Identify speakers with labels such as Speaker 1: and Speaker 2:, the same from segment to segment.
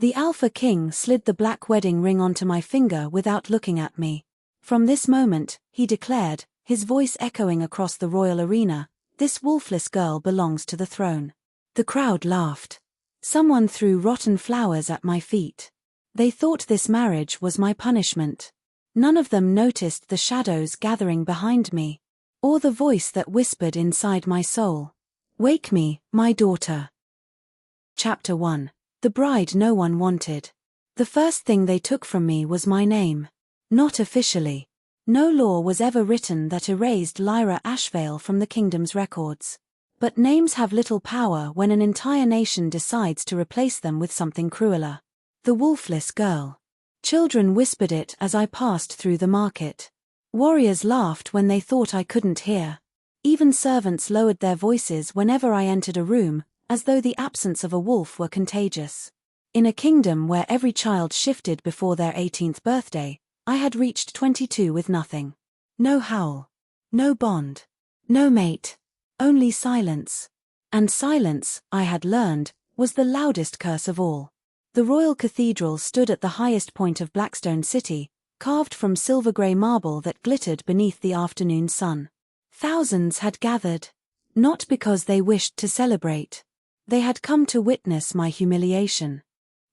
Speaker 1: The Alpha King slid the black wedding ring onto my finger without looking at me. From this moment, he declared, his voice echoing across the royal arena, this wolfless girl belongs to the throne. The crowd laughed. Someone threw rotten flowers at my feet. They thought this marriage was my punishment. None of them noticed the shadows gathering behind me, or the voice that whispered inside my soul. Wake me, my daughter. Chapter 1. The bride no one wanted. The first thing they took from me was my name. Not officially. No law was ever written that erased Lyra Ashvale from the kingdom's records. But names have little power when an entire nation decides to replace them with something crueler. The wolfless girl. Children whispered it as I passed through the market. Warriors laughed when they thought I couldn't hear. Even servants lowered their voices whenever I entered a room, as though the absence of a wolf were contagious. In a kingdom where every child shifted before their 18th birthday, I had reached 22 with nothing. No howl. No bond. No mate. Only silence. And silence, I had learned, was the loudest curse of all. The royal cathedral stood at the highest point of Blackstone City, carved from silver-grey marble that glittered beneath the afternoon sun. Thousands had gathered. Not because they wished to celebrate. They had come to witness my humiliation.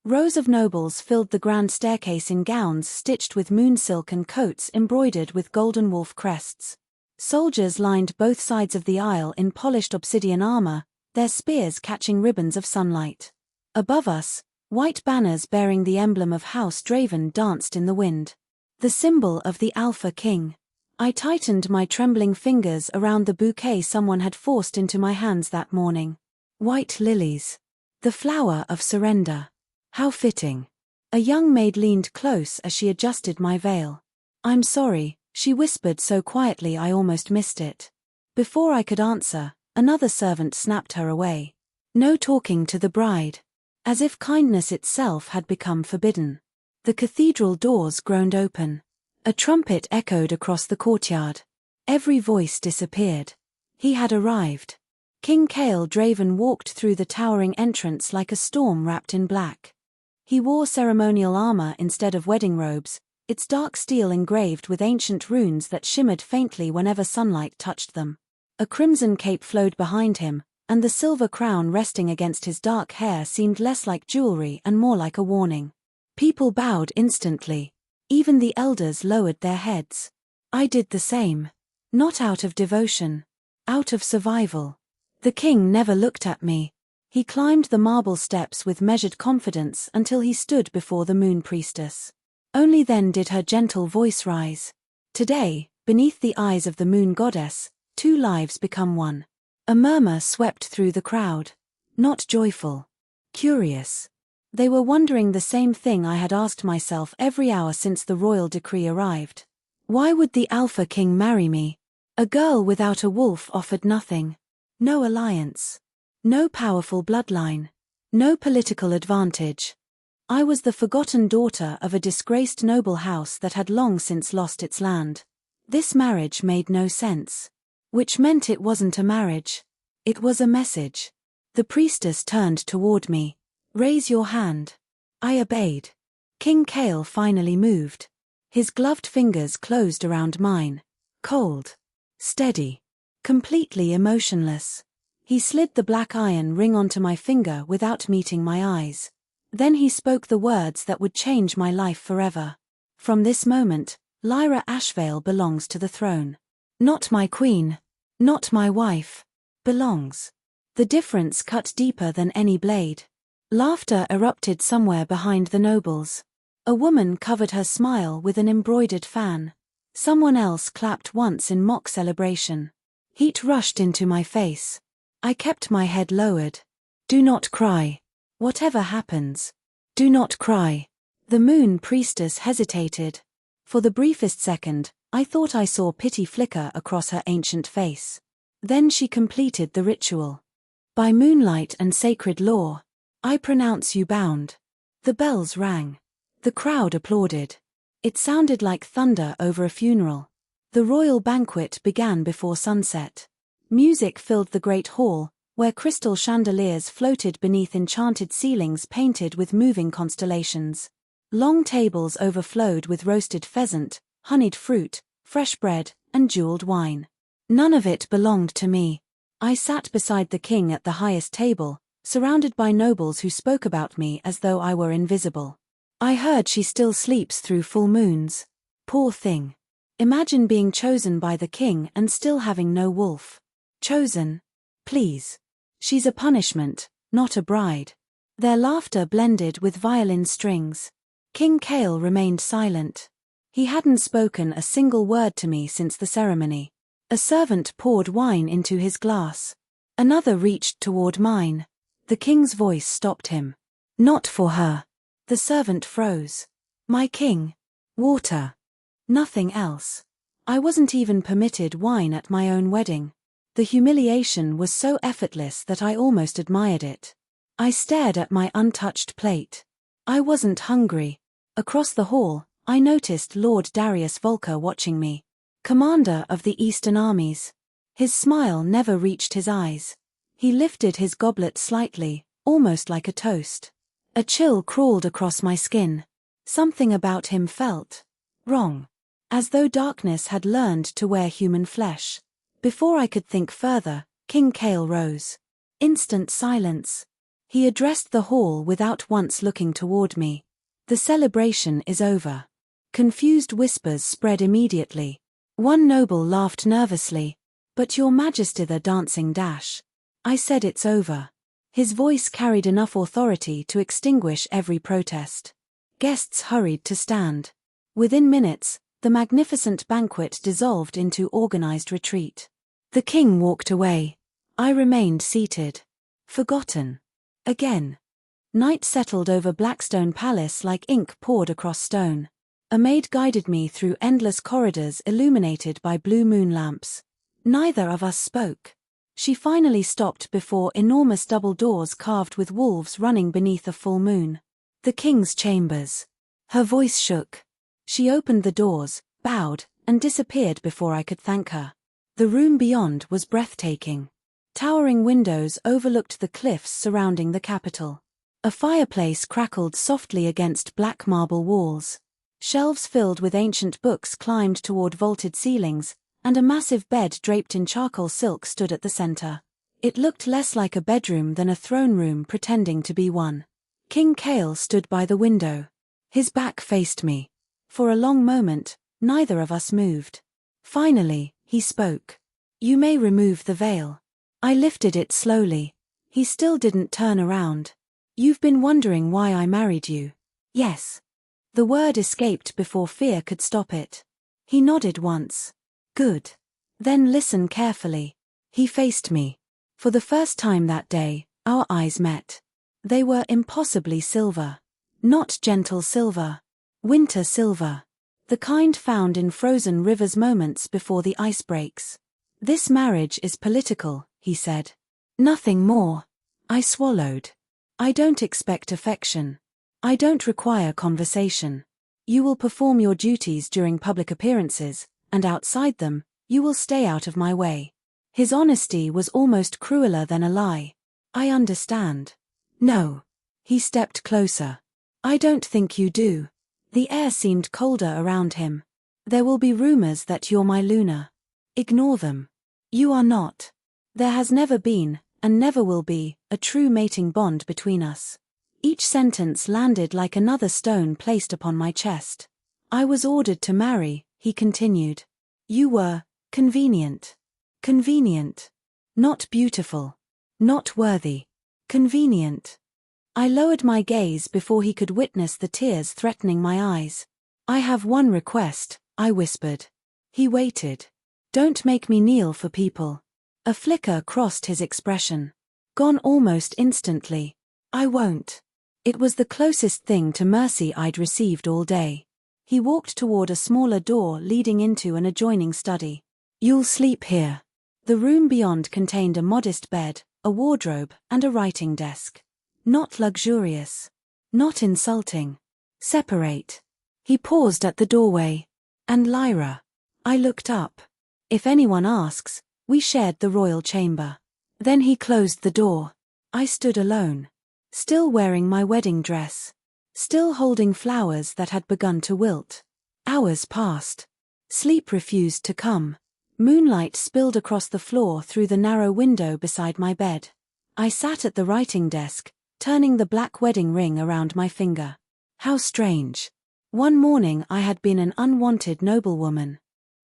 Speaker 1: Rows of nobles filled the grand staircase in gowns stitched with moon silk and coats embroidered with golden wolf crests. Soldiers lined both sides of the aisle in polished obsidian armor, their spears catching ribbons of sunlight. Above us, white banners bearing the emblem of House Draven danced in the wind. The symbol of the Alpha King. I tightened my trembling fingers around the bouquet someone had forced into my hands that morning. White lilies. The flower of surrender. How fitting. A young maid leaned close as she adjusted my veil. I'm sorry, she whispered so quietly I almost missed it. Before I could answer, another servant snapped her away. No talking to the bride. As if kindness itself had become forbidden. The cathedral doors groaned open. A trumpet echoed across the courtyard. Every voice disappeared. He had arrived. King Cale Draven walked through the towering entrance like a storm wrapped in black. He wore ceremonial armor instead of wedding robes, its dark steel engraved with ancient runes that shimmered faintly whenever sunlight touched them. A crimson cape flowed behind him, and the silver crown resting against his dark hair seemed less like jewelry and more like a warning. People bowed instantly. Even the elders lowered their heads. I did the same. Not out of devotion. Out of survival. The king never looked at me. He climbed the marble steps with measured confidence until he stood before the moon priestess. Only then did her gentle voice rise. Today, beneath the eyes of the moon goddess, two lives become one. A murmur swept through the crowd. Not joyful. Curious. They were wondering the same thing I had asked myself every hour since the royal decree arrived. Why would the Alpha King marry me? A girl without a wolf offered nothing. No alliance. No powerful bloodline. No political advantage. I was the forgotten daughter of a disgraced noble house that had long since lost its land. This marriage made no sense. Which meant it wasn't a marriage. It was a message. The priestess turned toward me. Raise your hand. I obeyed. King Cale finally moved. His gloved fingers closed around mine. Cold. Steady. Completely emotionless. He slid the black iron ring onto my finger without meeting my eyes. Then he spoke the words that would change my life forever. From this moment, Lyra Ashvale belongs to the throne. Not my queen. Not my wife. Belongs. The difference cut deeper than any blade. Laughter erupted somewhere behind the nobles. A woman covered her smile with an embroidered fan. Someone else clapped once in mock celebration. Heat rushed into my face. I kept my head lowered. Do not cry. Whatever happens. Do not cry. The moon priestess hesitated. For the briefest second, I thought I saw pity flicker across her ancient face. Then she completed the ritual. By moonlight and sacred law, I pronounce you bound. The bells rang. The crowd applauded. It sounded like thunder over a funeral. The royal banquet began before sunset. Music filled the great hall, where crystal chandeliers floated beneath enchanted ceilings painted with moving constellations. Long tables overflowed with roasted pheasant, honeyed fruit, fresh bread, and jeweled wine. None of it belonged to me. I sat beside the king at the highest table, surrounded by nobles who spoke about me as though I were invisible. I heard she still sleeps through full moons. Poor thing. Imagine being chosen by the king and still having no wolf. Chosen? Please. She's a punishment, not a bride. Their laughter blended with violin strings. King Kale remained silent. He hadn't spoken a single word to me since the ceremony. A servant poured wine into his glass. Another reached toward mine. The king's voice stopped him. Not for her. The servant froze. My king. Water. Nothing else. I wasn't even permitted wine at my own wedding. The humiliation was so effortless that I almost admired it. I stared at my untouched plate. I wasn't hungry. Across the hall, I noticed Lord Darius Volker watching me. Commander of the Eastern armies. His smile never reached his eyes. He lifted his goblet slightly, almost like a toast. A chill crawled across my skin. Something about him felt wrong. As though darkness had learned to wear human flesh. Before I could think further, King Kale rose. Instant silence. He addressed the hall without once looking toward me. The celebration is over. Confused whispers spread immediately. One noble laughed nervously. But Your Majesty, the dancing dash. I said it's over. His voice carried enough authority to extinguish every protest. Guests hurried to stand. Within minutes, the magnificent banquet dissolved into organized retreat. The king walked away. I remained seated. Forgotten. Again. Night settled over Blackstone Palace like ink poured across stone. A maid guided me through endless corridors illuminated by blue moon lamps. Neither of us spoke. She finally stopped before enormous double doors carved with wolves running beneath a full moon. The king's chambers. Her voice shook. She opened the doors, bowed, and disappeared before I could thank her. The room beyond was breathtaking. Towering windows overlooked the cliffs surrounding the capital. A fireplace crackled softly against black marble walls. Shelves filled with ancient books climbed toward vaulted ceilings, and a massive bed draped in charcoal silk stood at the center. It looked less like a bedroom than a throne room pretending to be one. King Kale stood by the window. His back faced me. For a long moment, neither of us moved. Finally, he spoke. You may remove the veil. I lifted it slowly. He still didn't turn around. You've been wondering why I married you. Yes. The word escaped before fear could stop it. He nodded once. Good. Then listen carefully. He faced me. For the first time that day, our eyes met. They were impossibly silver. Not gentle silver. Winter silver. The kind found in frozen rivers moments before the ice breaks. This marriage is political, he said. Nothing more. I swallowed. I don't expect affection. I don't require conversation. You will perform your duties during public appearances, and outside them, you will stay out of my way. His honesty was almost crueler than a lie. I understand. No. He stepped closer. I don't think you do. The air seemed colder around him. There will be rumors that you're my Luna. Ignore them. You are not. There has never been, and never will be, a true mating bond between us. Each sentence landed like another stone placed upon my chest. I was ordered to marry, he continued. You were convenient. Convenient. Not beautiful. Not worthy. Convenient. I lowered my gaze before he could witness the tears threatening my eyes. I have one request, I whispered. He waited. Don't make me kneel for people. A flicker crossed his expression. Gone almost instantly. I won't. It was the closest thing to mercy I'd received all day. He walked toward a smaller door leading into an adjoining study. You'll sleep here. The room beyond contained a modest bed, a wardrobe, and a writing desk. Not luxurious. Not insulting. Separate. He paused at the doorway. And Lyra. I looked up. If anyone asks, we shared the royal chamber. Then he closed the door. I stood alone. Still wearing my wedding dress. Still holding flowers that had begun to wilt. Hours passed. Sleep refused to come. Moonlight spilled across the floor through the narrow window beside my bed. I sat at the writing desk, turning the black wedding ring around my finger. How strange. One morning I had been an unwanted noblewoman.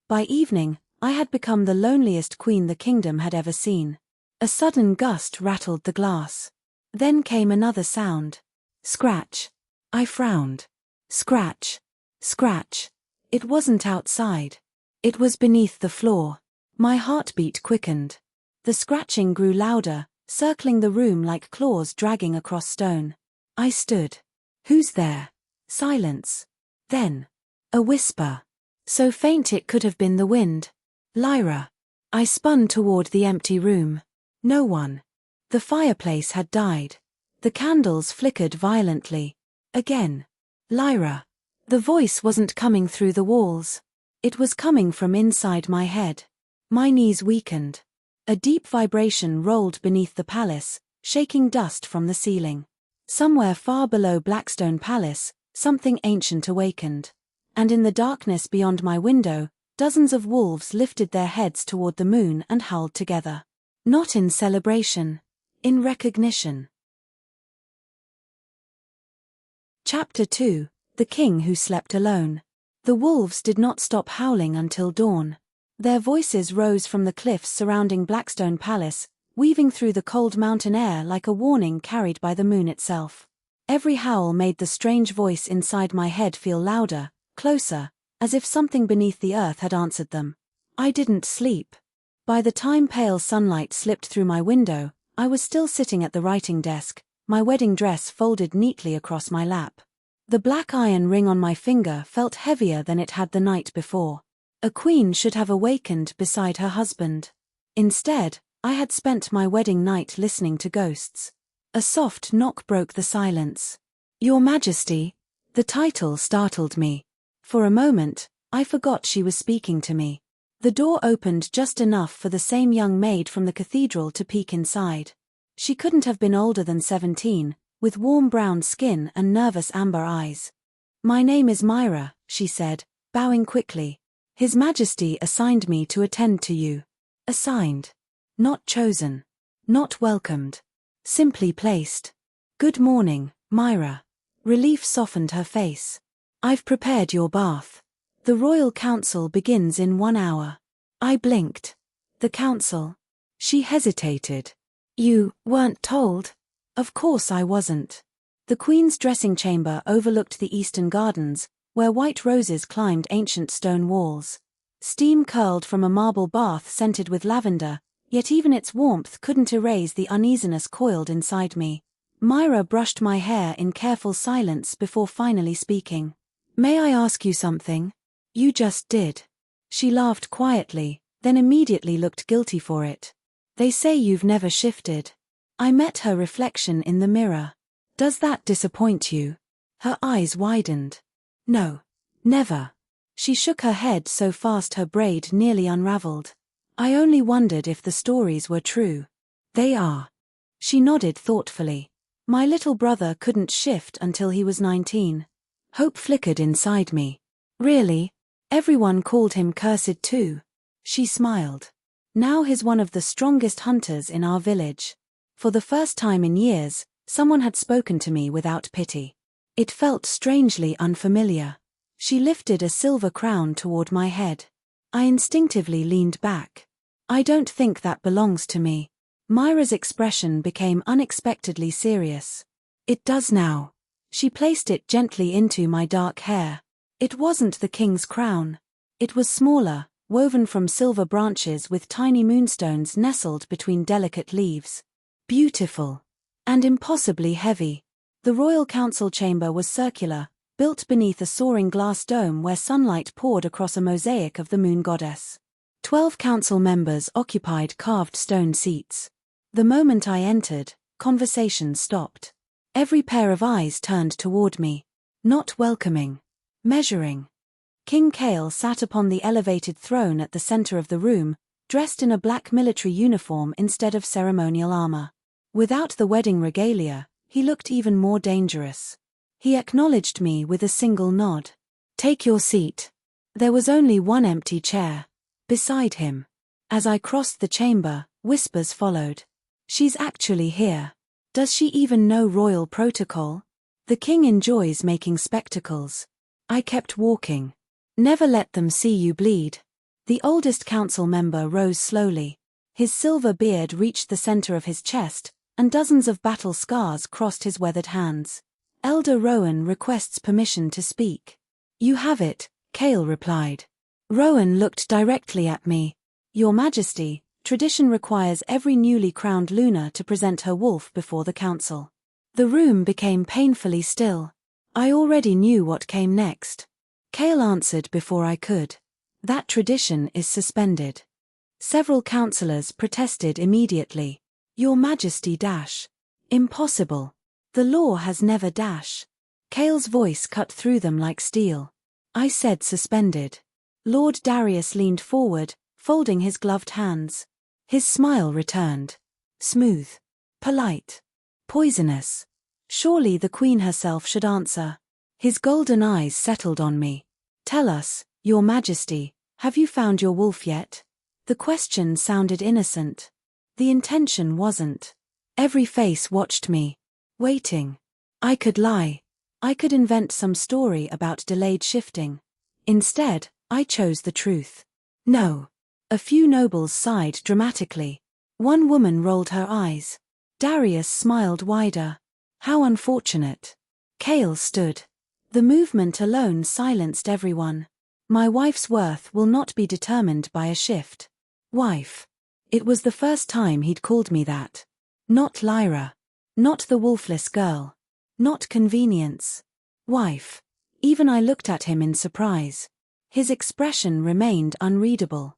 Speaker 1: By evening, I had become the loneliest queen the kingdom had ever seen. A sudden gust rattled the glass. Then came another sound. Scratch. I frowned. Scratch. Scratch. It wasn't outside. It was beneath the floor. My heartbeat quickened. The scratching grew louder, circling the room like claws dragging across stone. I stood. Who's there? Silence. Then, a whisper. So faint it could have been the wind. Lyra. I spun toward the empty room. No one. The fireplace had died. The candles flickered violently. Again. Lyra. The voice wasn't coming through the walls. It was coming from inside my head. My knees weakened. A deep vibration rolled beneath the palace, shaking dust from the ceiling. Somewhere far below Blackstone Palace, something ancient awakened. And in the darkness beyond my window, dozens of wolves lifted their heads toward the moon and howled together. Not in celebration. In recognition. Chapter 2. The King Who Slept Alone. The wolves did not stop howling until dawn. Their voices rose from the cliffs surrounding Blackstone Palace, weaving through the cold mountain air like a warning carried by the moon itself. Every howl made the strange voice inside my head feel louder, closer, as if something beneath the earth had answered them. I didn't sleep. By the time pale sunlight slipped through my window, I was still sitting at the writing desk, my wedding dress folded neatly across my lap. The black iron ring on my finger felt heavier than it had the night before. A queen should have awakened beside her husband. Instead, I had spent my wedding night listening to ghosts. A soft knock broke the silence. Your Majesty. The title startled me. For a moment, I forgot she was speaking to me. The door opened just enough for the same young maid from the cathedral to peek inside. She couldn't have been older than 17, with warm brown skin and nervous amber eyes. My name is Myra, she said, bowing quickly. His Majesty assigned me to attend to you. Assigned. Not chosen. Not welcomed. Simply placed. Good morning, Myra. Relief softened her face. I've prepared your bath. The Royal Council begins in 1 hour. I blinked. The council. She hesitated. You weren't told? Of course I wasn't. The Queen's dressing chamber overlooked the eastern gardens, where white roses climbed ancient stone walls. Steam curled from a marble bath scented with lavender, yet even its warmth couldn't erase the uneasiness coiled inside me. Myra brushed my hair in careful silence before finally speaking. May I ask you something? You just did. She laughed quietly, then immediately looked guilty for it. They say you've never shifted. I met her reflection in the mirror. Does that disappoint you? Her eyes widened. No. Never. She shook her head so fast her braid nearly unraveled. I only wondered if the stories were true. They are. She nodded thoughtfully. My little brother couldn't shift until he was 19. Hope flickered inside me. Really? Everyone called him cursed too. She smiled. Now he's one of the strongest hunters in our village. For the first time in years, someone had spoken to me without pity. It felt strangely unfamiliar. She lifted a silver crown toward my head. I instinctively leaned back. I don't think that belongs to me. Myra's expression became unexpectedly serious. It does now. She placed it gently into my dark hair. It wasn't the king's crown. It was smaller, woven from silver branches with tiny moonstones nestled between delicate leaves. Beautiful. And impossibly heavy. The royal council chamber was circular, built beneath a soaring glass dome where sunlight poured across a mosaic of the moon goddess. 12 council members occupied carved stone seats. The moment I entered, conversation stopped. Every pair of eyes turned toward me. Not welcoming. Measuring. King Kale sat upon the elevated throne at the center of the room, dressed in a black military uniform instead of ceremonial armor. Without the wedding regalia, he looked even more dangerous. He acknowledged me with a single nod. "Take your seat." There was only one empty chair. Beside him. As I crossed the chamber, whispers followed. "She's actually here. Does she even know royal protocol? The king enjoys making spectacles." I kept walking. "Never let them see you bleed." The oldest council member rose slowly. His silver beard reached the center of his chest, and dozens of battle scars crossed his weathered hands. "Elder Rowan requests permission to speak." "You have it," Cale replied. Rowan looked directly at me. "Your Majesty, tradition requires every newly crowned Luna to present her wolf before the council." The room became painfully still. I already knew what came next. Cale answered before I could. "That tradition is suspended." Several councillors protested immediately. "Your Majesty dash. Impossible. The law has never dash." Cale's voice cut through them like steel. I said suspended. Lord Darius leaned forward, folding his gloved hands. His smile returned. Smooth. Polite. Poisonous. Surely the Queen herself should answer. His golden eyes settled on me. "Tell us, Your Majesty, have you found your wolf yet?" The question sounded innocent. The intention wasn't. Every face watched me. Waiting. I could lie. I could invent some story about delayed shifting. Instead, I chose the truth. "No." A few nobles sighed dramatically. One woman rolled her eyes. Darius smiled wider. "How unfortunate." Cale stood. The movement alone silenced everyone. "My wife's worth will not be determined by a shift." Wife. It was the first time he'd called me that. Not Lyra. Not the wolfless girl. Not convenience. Wife. Even I looked at him in surprise. His expression remained unreadable.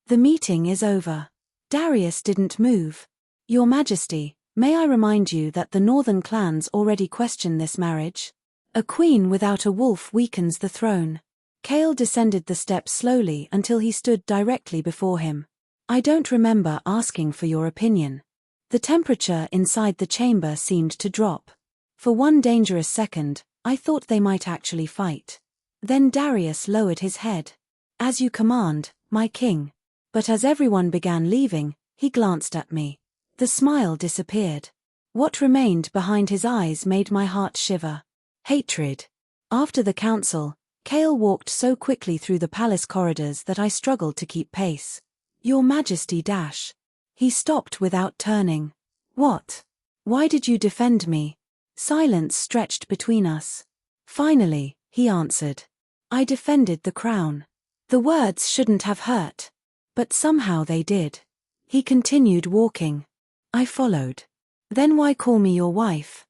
Speaker 1: "The meeting is over." Darius didn't move. "Your Majesty, may I remind you that the northern clans already question this marriage? A queen without a wolf weakens the throne." Cale descended the steps slowly until he stood directly before him. "I don't remember asking for your opinion." The temperature inside the chamber seemed to drop. For one dangerous second, I thought they might actually fight. Then Darius lowered his head. "As you command, my king." But as everyone began leaving, he glanced at me. The smile disappeared. What remained behind his eyes made my heart shiver. Hatred. After the council, Cale walked so quickly through the palace corridors that I struggled to keep pace. "Your Majesty dash." He stopped without turning. "What? Why did you defend me?" Silence stretched between us. "Finally," he answered. "I defended the crown." The words shouldn't have hurt. But somehow they did. He continued walking. I followed. "Then why call me your wife?"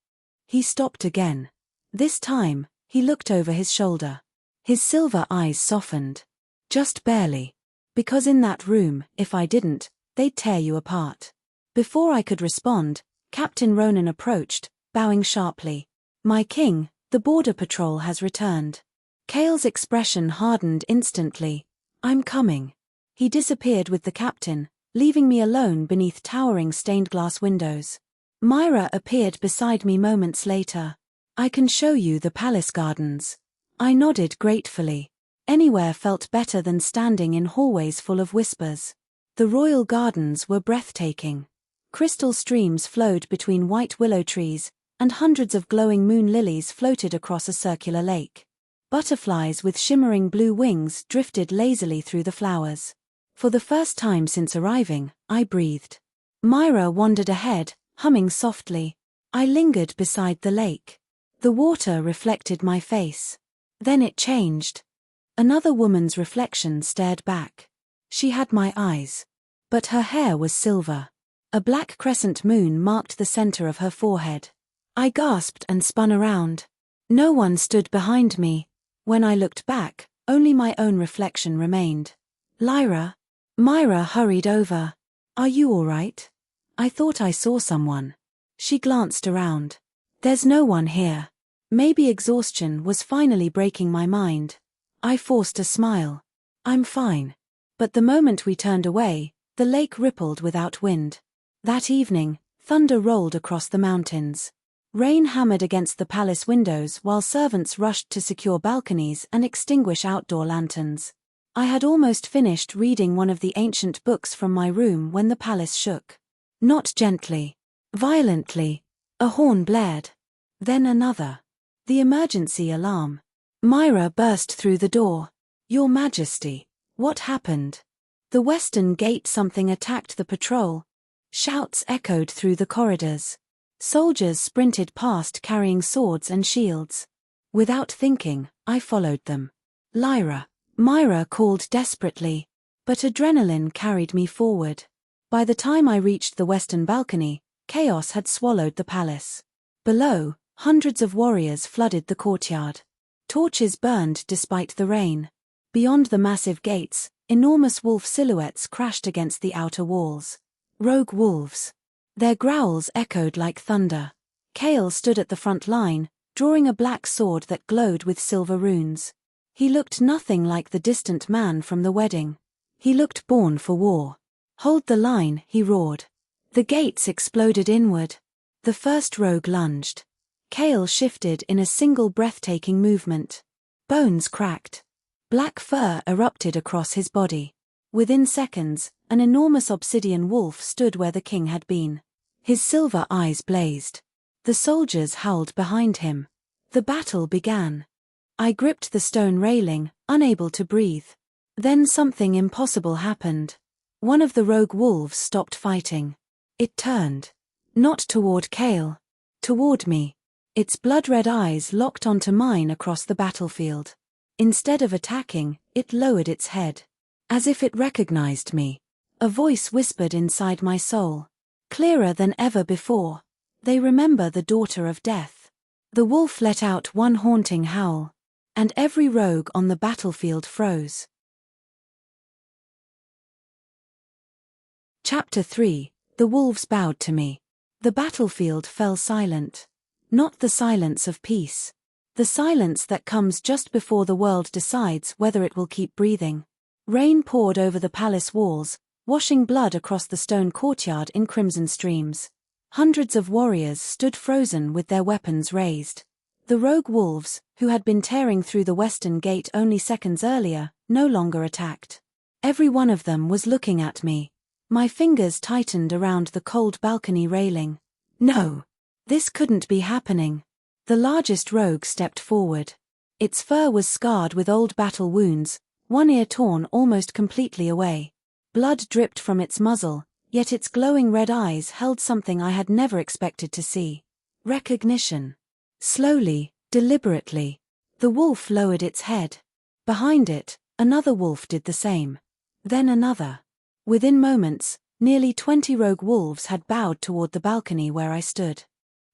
Speaker 1: He stopped again. This time, he looked over his shoulder. His silver eyes softened. "Just barely. Because in that room, if I didn't, they'd tear you apart." Before I could respond, Captain Ronan approached, bowing sharply. "My king, the border patrol has returned." Cale's expression hardened instantly. "I'm coming." He disappeared with the captain, leaving me alone beneath towering stained glass windows. Myra appeared beside me moments later. "I can show you the palace gardens." I nodded gratefully. Anywhere felt better than standing in hallways full of whispers. The royal gardens were breathtaking. Crystal streams flowed between white willow trees, and hundreds of glowing moon lilies floated across a circular lake. Butterflies with shimmering blue wings drifted lazily through the flowers. For the first time since arriving, I breathed. Myra wandered ahead, humming softly. I lingered beside the lake. The water reflected my face. Then it changed. Another woman's reflection stared back. She had my eyes. But her hair was silver. A black crescent moon marked the center of her forehead. I gasped and spun around. No one stood behind me. When I looked back, only my own reflection remained. "Lyra?" Myra hurried over. "Are you all right?" I thought I saw someone. She glanced around. "There's no one here." Maybe exhaustion was finally breaking my mind. I forced a smile. "I'm fine." But the moment we turned away, The lake rippled without wind. That evening, thunder rolled across the mountains. Rain hammered against the palace windows while servants rushed to secure balconies and extinguish outdoor lanterns. I had almost finished reading one of the ancient books from my room when the palace shook. Not gently. Violently. A horn blared. Then another. The emergency alarm. Lyra burst through the door. "Your Majesty, what happened?" The western gate. Something attacked the patrol. Shouts echoed through the corridors. Soldiers sprinted past carrying swords and shields. Without thinking, I followed them. "Lyra," Lyra called desperately. But adrenaline carried me forward. By the time I reached the western balcony, chaos had swallowed the palace. Below, hundreds of warriors flooded the courtyard. Torches burned despite the rain. Beyond the massive gates, enormous wolf silhouettes crashed against the outer walls. Rogue wolves. Their growls echoed like thunder. Kale stood at the front line, drawing a black sword that glowed with silver runes. He looked nothing like the distant man from the wedding. He looked born for war. "Hold the line," he roared. The gates exploded inward. The first rogue lunged. Kale shifted in a single breathtaking movement. Bones cracked. Black fur erupted across his body. Within seconds, an enormous obsidian wolf stood where the king had been. His silver eyes blazed. The soldiers howled behind him. The battle began. I gripped the stone railing, unable to breathe. Then something impossible happened. One of the rogue wolves stopped fighting. It turned. Not toward Kale. Toward me. Its blood-red eyes locked onto mine across the battlefield. Instead of attacking, it lowered its head. As if it recognized me. A voice whispered inside my soul. Clearer than ever before. "They remember the daughter of death." The wolf let out one haunting howl. And every rogue on the battlefield froze. Chapter 3. The wolves bowed to me. The battlefield fell silent. Not the silence of peace. The silence that comes just before the world decides whether it will keep breathing. Rain poured over the palace walls, washing blood across the stone courtyard in crimson streams. Hundreds of warriors stood frozen with their weapons raised. The rogue wolves, who had been tearing through the western gate only seconds earlier, no longer attacked. Every one of them was looking at me. My fingers tightened around the cold balcony railing. No! This couldn't be happening. The largest rogue stepped forward. Its fur was scarred with old battle wounds, one ear torn almost completely away. Blood dripped from its muzzle, yet its glowing red eyes held something I had never expected to see. Recognition. Slowly, deliberately, the wolf lowered its head. Behind it, another wolf did the same. Then another. Within moments, nearly 20 rogue wolves had bowed toward the balcony where I stood.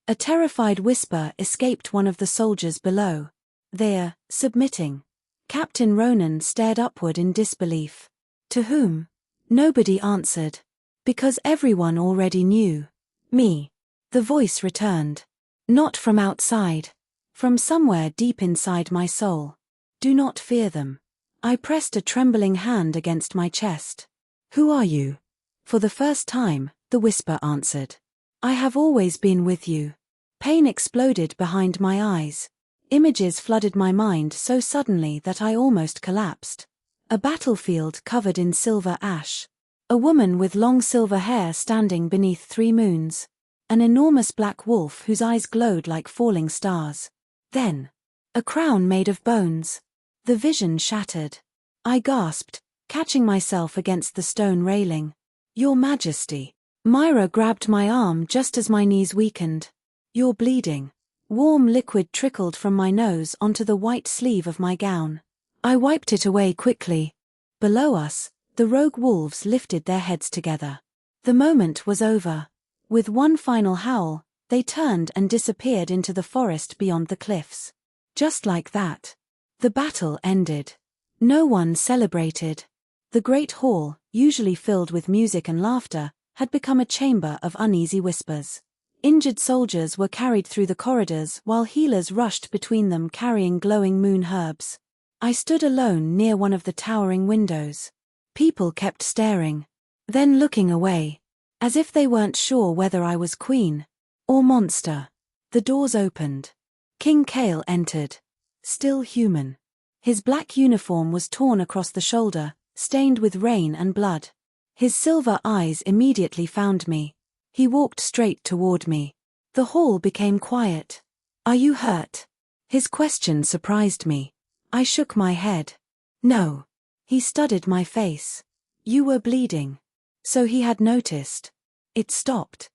Speaker 1: A terrified whisper escaped one of the soldiers below. "They're submitting." Captain Ronan stared upward in disbelief. To whom? Nobody answered. Because everyone already knew. Me. The voice returned. Not from outside. From somewhere deep inside my soul. "Do not fear them." I pressed a trembling hand against my chest. "Who are you?" For the first time, the whisper answered. "I have always been with you." Pain exploded behind my eyes. Images flooded my mind so suddenly that I almost collapsed. A battlefield covered in silver ash. A woman with long silver hair standing beneath 3 moons. An enormous black wolf whose eyes glowed like falling stars. Then, a crown made of bones. The vision shattered. I gasped, catching myself against the stone railing. "Your Majesty." Lyra grabbed my arm just as my knees weakened. "You're bleeding." Warm liquid trickled from my nose onto the white sleeve of my gown. I wiped it away quickly. Below us, the rogue wolves lifted their heads together. The moment was over. With one final howl, they turned and disappeared into the forest beyond the cliffs. Just like that. The battle ended. No one celebrated. The great hall, usually filled with music and laughter, had become a chamber of uneasy whispers. Injured soldiers were carried through the corridors while healers rushed between them carrying glowing moon herbs. I stood alone near one of the towering windows. People kept staring. then looking away, as if they weren't sure whether I was queen or monster. The doors opened. King Kale entered. Still human. His black uniform was torn across the shoulder, stained with rain and blood. His silver eyes immediately found me. He walked straight toward me. The hall became quiet. "Are you hurt?" His question surprised me. I shook my head. "No." He studied my face. "You were bleeding." So he had noticed. It stopped.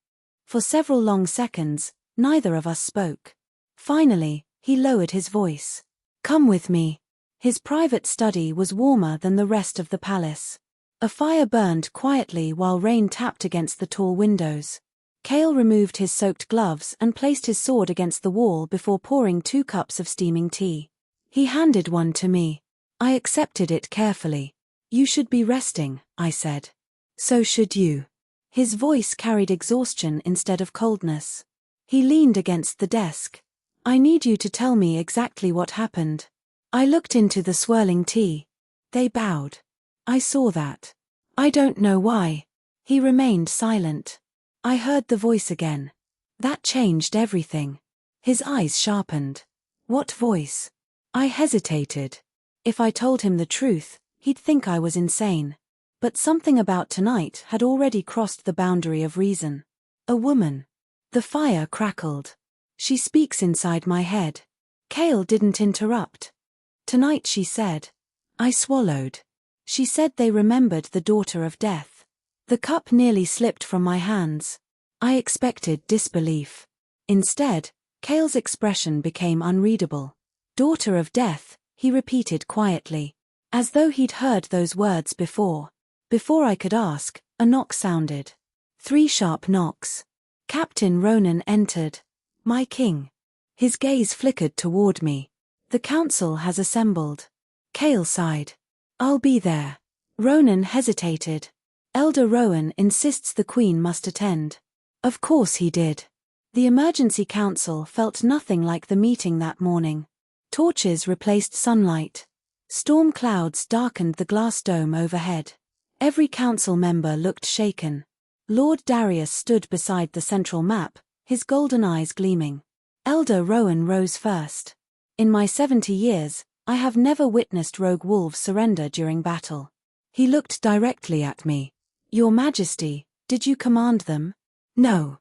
Speaker 1: For several long seconds, neither of us spoke. Finally, he lowered his voice. "Come with me." His private study was warmer than the rest of the palace. A fire burned quietly while rain tapped against the tall windows. Kale removed his soaked gloves and placed his sword against the wall before pouring 2 cups of steaming tea. He handed one to me. I accepted it carefully. "You should be resting," I said. "So should you." His voice carried exhaustion instead of coldness. He leaned against the desk. "I need you to tell me exactly what happened." I looked into the swirling tea. They bowed. I saw that. "I don't know why." He remained silent. I heard the voice again. That changed everything. His eyes sharpened. What voice? I hesitated. If I told him the truth, he'd think I was insane. But something about tonight had already crossed the boundary of reason. A woman. The fire crackled. "She speaks inside my head." Kale didn't interrupt. "Tonight," she said. I swallowed. She said they remembered the daughter of death. The cup nearly slipped from my hands. I expected disbelief. Instead, Kale's expression became unreadable. "Daughter of death," he repeated quietly, as though he'd heard those words before. Before I could ask, a knock sounded. 3 sharp knocks. Captain Ronan entered. "My king." His gaze flickered toward me. "The council has assembled." Kale sighed. "I'll be there." Ronan hesitated. "Elder Rowan insists the queen must attend." Of course he did. The emergency council felt nothing like the meeting that morning. Torches replaced sunlight. Storm clouds darkened the glass dome overhead. Every council member looked shaken. Lord Darius stood beside the central map, his golden eyes gleaming. Elder Rowan rose first. "In my 70 years, I have never witnessed rogue wolves surrender during battle." He looked directly at me. "Your Majesty, did you command them?" "No."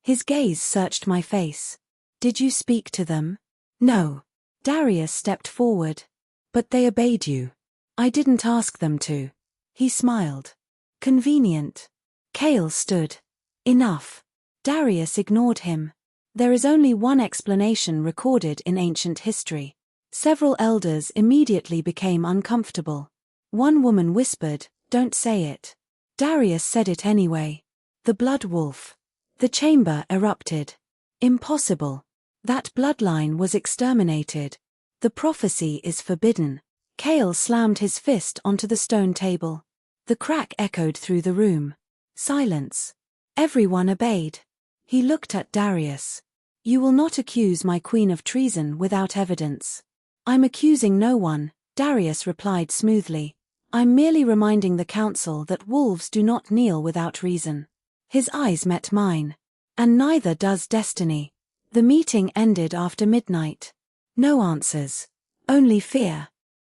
Speaker 1: His gaze searched my face. "Did you speak to them?" "No." Darius stepped forward. "But they obeyed you." "I didn't ask them to." He smiled. "Convenient." Kale stood. "Enough." Darius ignored him. There is only one explanation recorded in ancient history. Several elders immediately became uncomfortable. One woman whispered, "Don't say it." Darius said it anyway. "The blood wolf." The chamber erupted. "Impossible. That bloodline was exterminated. The prophecy is forbidden." Kale slammed his fist onto the stone table. The crack echoed through the room. Silence. Everyone obeyed. He looked at Darius. "You will not accuse my queen of treason without evidence." "I'm accusing no one," Darius replied smoothly. "I'm merely reminding the council that wolves do not kneel without reason." His eyes met mine. "And neither does destiny." The meeting ended after midnight. No answers. Only fear.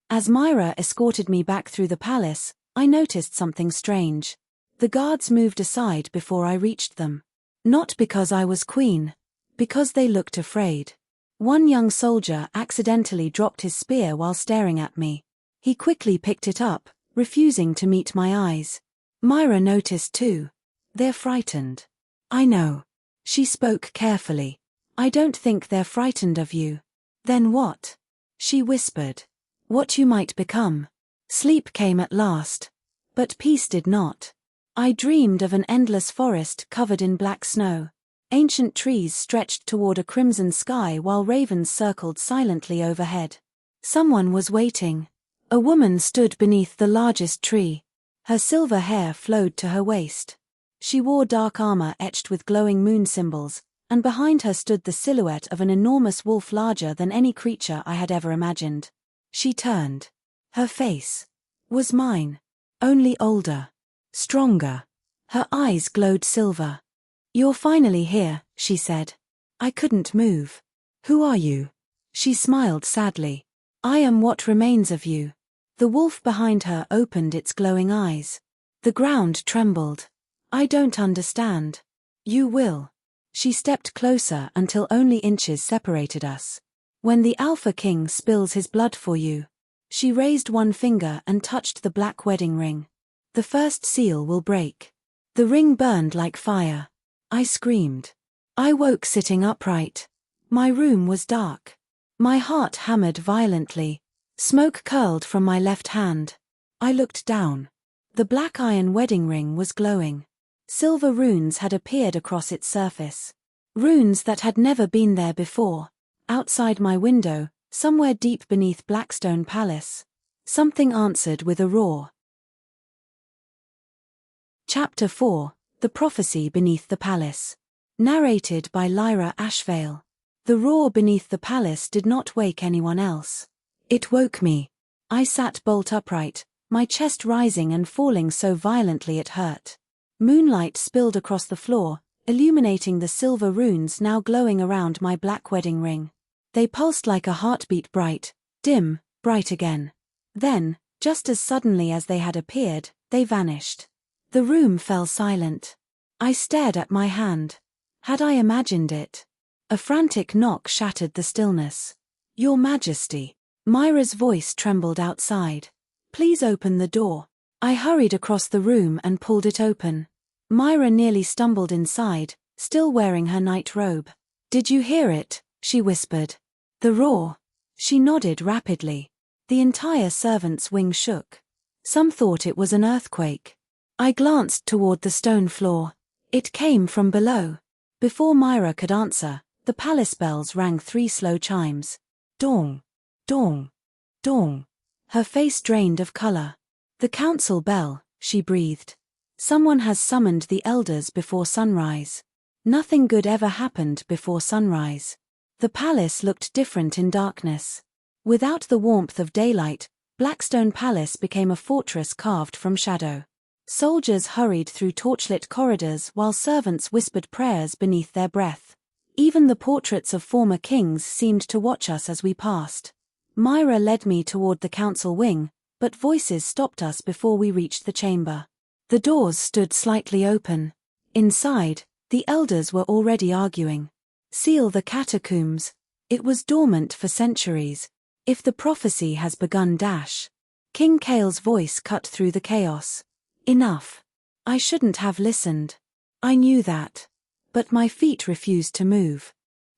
Speaker 1: As Myra escorted me back through the palace, I noticed something strange. The guards moved aside before I reached them. Not because I was queen. Because they looked afraid. One young soldier accidentally dropped his spear while staring at me. He quickly picked it up, refusing to meet my eyes. Myra noticed too. "They're frightened." "I know." She spoke carefully. "I don't think they're frightened of you." "Then what?" She whispered. "What you might become." Sleep came at last. But peace did not. I dreamed of an endless forest covered in black snow. Ancient trees stretched toward a crimson sky while ravens circled silently overhead. Someone was waiting. A woman stood beneath the largest tree. Her silver hair flowed to her waist. She wore dark armor etched with glowing moon symbols, and behind her stood the silhouette of an enormous wolf larger than any creature I had ever imagined. She turned. Her face was mine, only older. Stronger. Her eyes glowed silver. "You're finally here," she said. I couldn't move. "Who are you?" She smiled sadly. "I am what remains of you." The wolf behind her opened its glowing eyes. The ground trembled. "I don't understand." "You will." She stepped closer until only inches separated us. "When the Alpha King spills his blood for you." She raised one finger and touched the black wedding ring. "The first seal will break." The ring burned like fire. I screamed. I woke sitting upright. My room was dark. My heart hammered violently. Smoke curled from my left hand. I looked down. The black iron wedding ring was glowing. Silver runes had appeared across its surface. Runes that had never been there before. Outside my window, somewhere deep beneath Blackstone Palace, something answered with a roar. Chapter 4: The Prophecy Beneath the Palace. Narrated by Lyra Ashvale. The roar beneath the palace did not wake anyone else. It woke me. I sat bolt upright, my chest rising and falling so violently it hurt. Moonlight spilled across the floor, illuminating the silver runes now glowing around my black wedding ring. They pulsed like a heartbeat, bright, dim, bright again. Then, just as suddenly as they had appeared, they vanished. The room fell silent. I stared at my hand. Had I imagined it? A frantic knock shattered the stillness. "Your Majesty." Myra's voice trembled outside. "Please open the door." I hurried across the room and pulled it open. Myra nearly stumbled inside, still wearing her night robe. "Did you hear it?" she whispered. "The roar?" She nodded rapidly. The entire servants' wing shook. Some thought it was an earthquake. I glanced toward the stone floor. It came from below. Before Myra could answer, the palace bells rang 3 slow chimes. Dong, dong, dong. Her face drained of color. "The council bell," she breathed. "Someone has summoned the elders before sunrise." Nothing good ever happened before sunrise. The palace looked different in darkness. Without the warmth of daylight, Blackstone Palace became a fortress carved from shadow. Soldiers hurried through torchlit corridors while servants whispered prayers beneath their breath. Even the portraits of former kings seemed to watch us as we passed. Myra led me toward the council wing, but voices stopped us before we reached the chamber. The doors stood slightly open. Inside, the elders were already arguing. "Seal the catacombs." It was dormant for centuries. "If the prophecy has begun dash." King Kale's voice cut through the chaos. "Enough." I shouldn't have listened. I knew that. But my feet refused to move.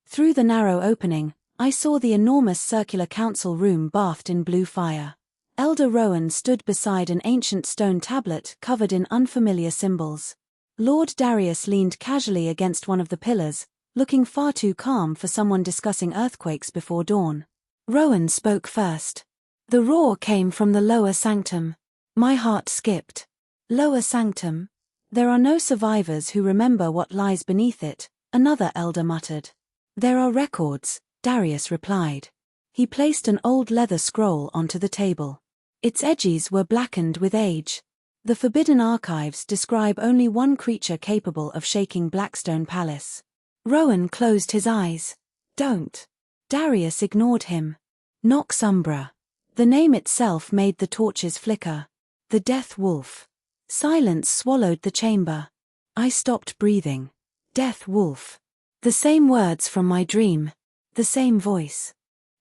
Speaker 1: Through the narrow opening, I saw the enormous circular council room bathed in blue fire. Elder Rowan stood beside an ancient stone tablet covered in unfamiliar symbols. Lord Darius leaned casually against one of the pillars, looking far too calm for someone discussing earthquakes before dawn. Rowan spoke first. The roar came from the lower sanctum. My heart skipped. Lower sanctum? There are no survivors who remember what lies beneath it, another elder muttered. "There are records," Darius replied. He placed an old leather scroll onto the table. Its edges were blackened with age. The forbidden archives describe only one creature capable of shaking Blackstone Palace. Rowan closed his eyes. "Don't." Darius ignored him. "Nox Umbra." The name itself made the torches flicker. The Death Wolf. Silence swallowed the chamber. I stopped breathing. Death Wolf. The same words from my dream. The same voice.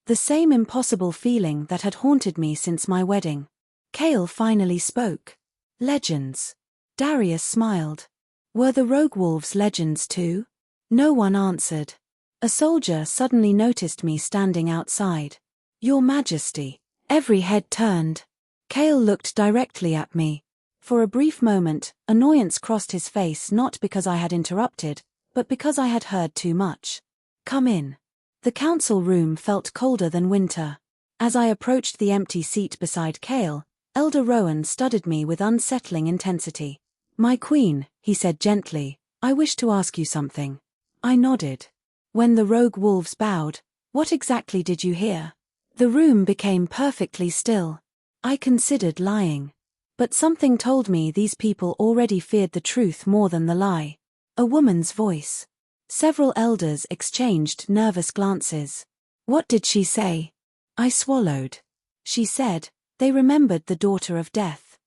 Speaker 1: The same impossible feeling that had haunted me since my wedding. Kale finally spoke. "Legends." Darius smiled. "Were the rogue wolves legends too?" No one answered. A soldier suddenly noticed me standing outside. "Your Majesty." Every head turned. Kale looked directly at me. For a brief moment, annoyance crossed his face, not because I had interrupted, but because I had heard too much. "Come in." The council room felt colder than winter. As I approached the empty seat beside Kale, Elder Rowan studied me with unsettling intensity. "My queen," he said gently, "I wish to ask you something." I nodded. "When the rogue wolves bowed, what exactly did you hear?" The room became perfectly still. I considered lying. But something told me these people already feared the truth more than the lie. A woman's voice. Several elders exchanged nervous glances. What did she say? I swallowed. She said, they remembered the daughter of death.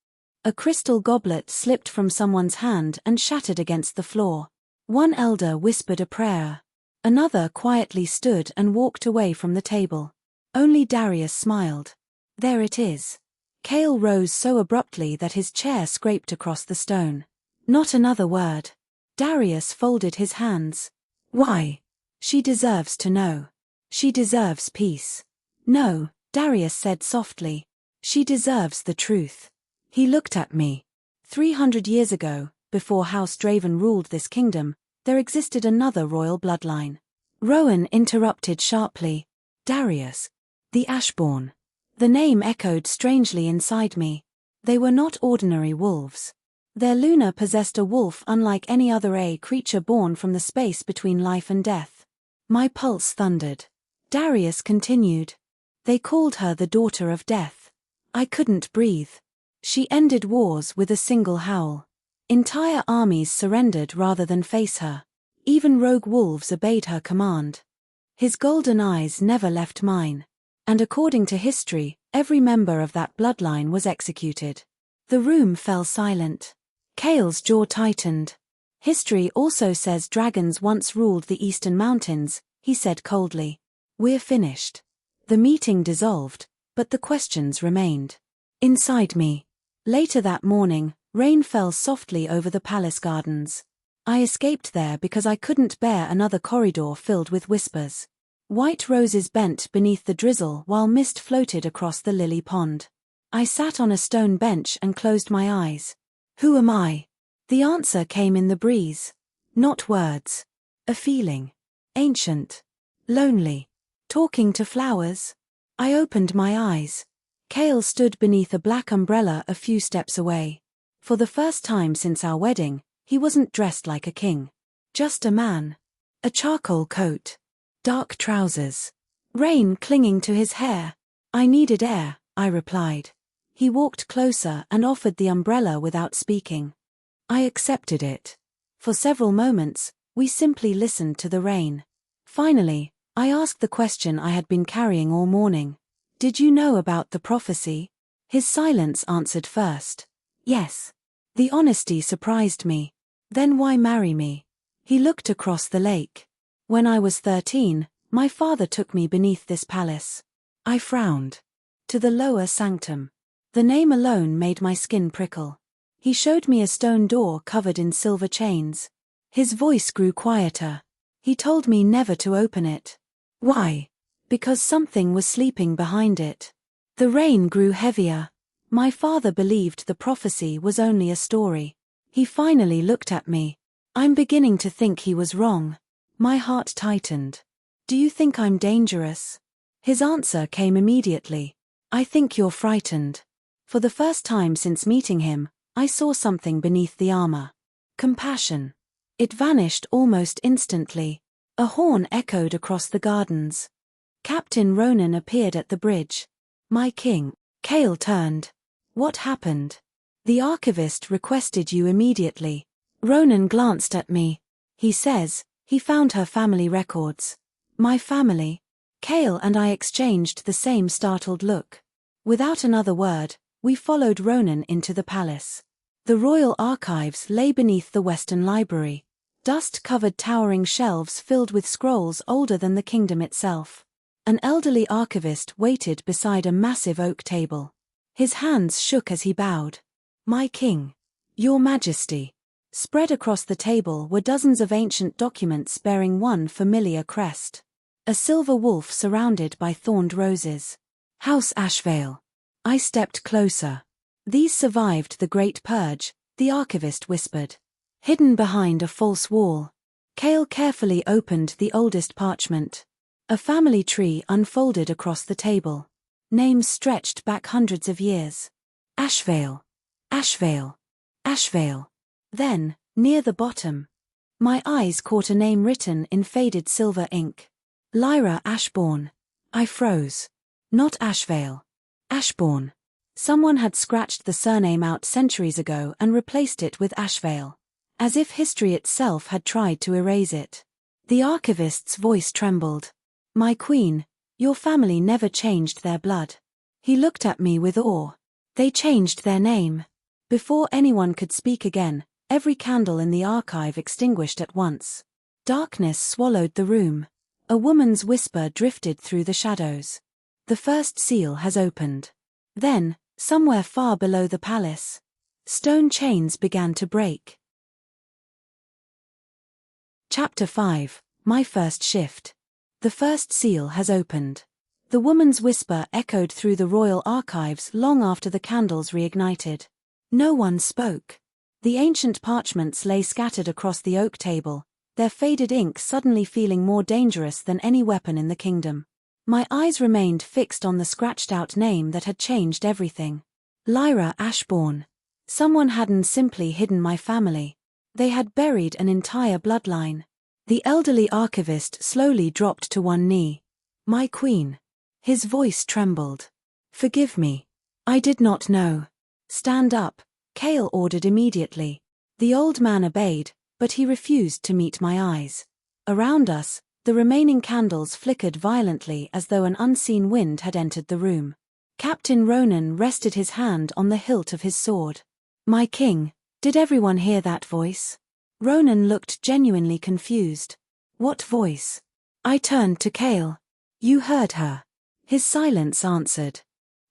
Speaker 1: A crystal goblet slipped from someone's hand and shattered against the floor. One elder whispered a prayer. Another quietly stood and walked away from the table. Only Darius smiled. There it is. Cale rose so abruptly that his chair scraped across the stone. Not another word. Darius folded his hands. Why? She deserves to know. She deserves peace. No, Darius said softly. She deserves the truth. He looked at me. 300 years ago, before House Draven ruled this kingdom, there existed another royal bloodline. Rowan interrupted sharply. Darius. The Ashborn. The name echoed strangely inside me. They were not ordinary wolves. Their Luna possessed a wolf unlike any other creature born from the space between life and death. My pulse thundered. Darius continued. They called her the daughter of death. I couldn't breathe. She ended wars with a single howl. Entire armies surrendered rather than face her. Even rogue wolves obeyed her command. His golden eyes never left mine. And according to history, every member of that bloodline was executed. The room fell silent. Cale's jaw tightened. History also says dragons once ruled the eastern mountains, he said coldly. We're finished. The meeting dissolved, but the questions remained. Inside me. Later that morning, rain fell softly over the palace gardens. I escaped there because I couldn't bear another corridor filled with whispers. White roses bent beneath the drizzle while mist floated across the lily pond. I sat on a stone bench and closed my eyes. Who am I? The answer came in the breeze. Not words. A feeling. Ancient. Lonely. Talking to flowers. I opened my eyes. Cale stood beneath a black umbrella a few steps away. For the first time since our wedding, he wasn't dressed like a king. Just a man. A charcoal coat. Dark trousers. Rain clinging to his hair. I needed air, I replied. He walked closer and offered the umbrella without speaking. I accepted it. For several moments, we simply listened to the rain. Finally, I asked the question I had been carrying all morning. Did you know about the prophecy? His silence answered first. Yes. The honesty surprised me. Then why marry me? He looked across the lake. When I was 13, my father took me beneath this palace. I frowned. To the lower sanctum. The name alone made my skin prickle. He showed me a stone door covered in silver chains. His voice grew quieter. He told me never to open it. Why? Because something was sleeping behind it. The rain grew heavier. My father believed the prophecy was only a story. He finally looked at me. I'm beginning to think he was wrong. My heart tightened. Do you think I'm dangerous? His answer came immediately. I think you're frightened. For the first time since meeting him, I saw something beneath the armor. Compassion. It vanished almost instantly. A horn echoed across the gardens. Captain Ronan appeared at the bridge. My king. Cale turned. What happened? The archivist requested you immediately. Ronan glanced at me. He says, he found her family records. My family? Cale and I exchanged the same startled look. Without another word, we followed Ronan into the palace. The royal archives lay beneath the Western Library. Dust-covered towering shelves filled with scrolls older than the kingdom itself. An elderly archivist waited beside a massive oak table. His hands shook as he bowed. My king. Your Majesty. Spread across the table were dozens of ancient documents bearing one familiar crest. A silver wolf surrounded by thorned roses. House Ashvale. I stepped closer. These survived the Great Purge, the archivist whispered. Hidden behind a false wall. Cale carefully opened the oldest parchment. A family tree unfolded across the table. Names stretched back hundreds of years. Ashvale. Ashvale. Ashvale. Then, near the bottom, my eyes caught a name written in faded silver ink. Lyra Ashbourne. I froze. Not Ashvale. Ashbourne. Someone had scratched the surname out centuries ago and replaced it with Ashvale. As if history itself had tried to erase it. The archivist's voice trembled. My queen, your family never changed their blood. He looked at me with awe. They changed their name. Before anyone could speak again, every candle in the archive extinguished at once. Darkness swallowed the room. A woman's whisper drifted through the shadows. The first seal has opened. Then, somewhere far below the palace, stone chains began to break. Chapter 5, My First Shift. The first seal has opened. The woman's whisper echoed through the royal archives long after the candles reignited. No one spoke. The ancient parchments lay scattered across the oak table, their faded ink suddenly feeling more dangerous than any weapon in the kingdom. My eyes remained fixed on the scratched-out name that had changed everything. Lyra Ashvale. Someone hadn't simply hidden my family. They had buried an entire bloodline. The elderly archivist slowly dropped to one knee. My queen. His voice trembled. Forgive me. I did not know. Stand up, Kale ordered immediately. The old man obeyed, but he refused to meet my eyes. Around us, the remaining candles flickered violently as though an unseen wind had entered the room. Captain Ronan rested his hand on the hilt of his sword. My king, did everyone hear that voice? Ronan looked genuinely confused. What voice? I turned to Kale. You heard her. His silence answered.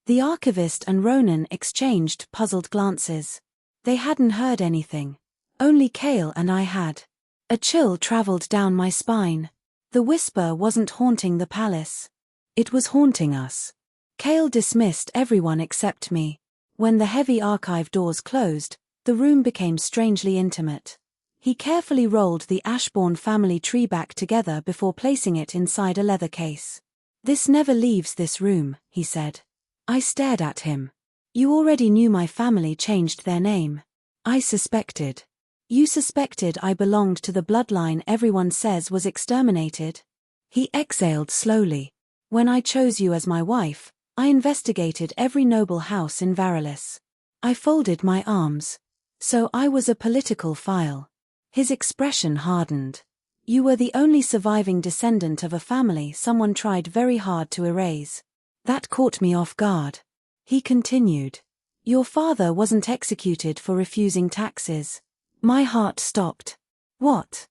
Speaker 1: The archivist and Ronan exchanged puzzled glances. They hadn't heard anything. Only Kale and I had. A chill traveled down my spine. The whisper wasn't haunting the palace. It was haunting us. Kale dismissed everyone except me. When the heavy archive doors closed, the room became strangely intimate. He carefully rolled the Ashvale family tree back together before placing it inside a leather case. This never leaves this room, he said. I stared at him. You already knew my family changed their name. I suspected. You suspected I belonged to the bloodline everyone says was exterminated? He exhaled slowly. When I chose you as my wife, I investigated every noble house in Werewolf. I folded my arms. So I was a political file. His expression hardened. You were the only surviving descendant of a family someone tried very hard to erase. That caught me off guard. He continued. Your father wasn't executed for refusing taxes. My heart stopped. What?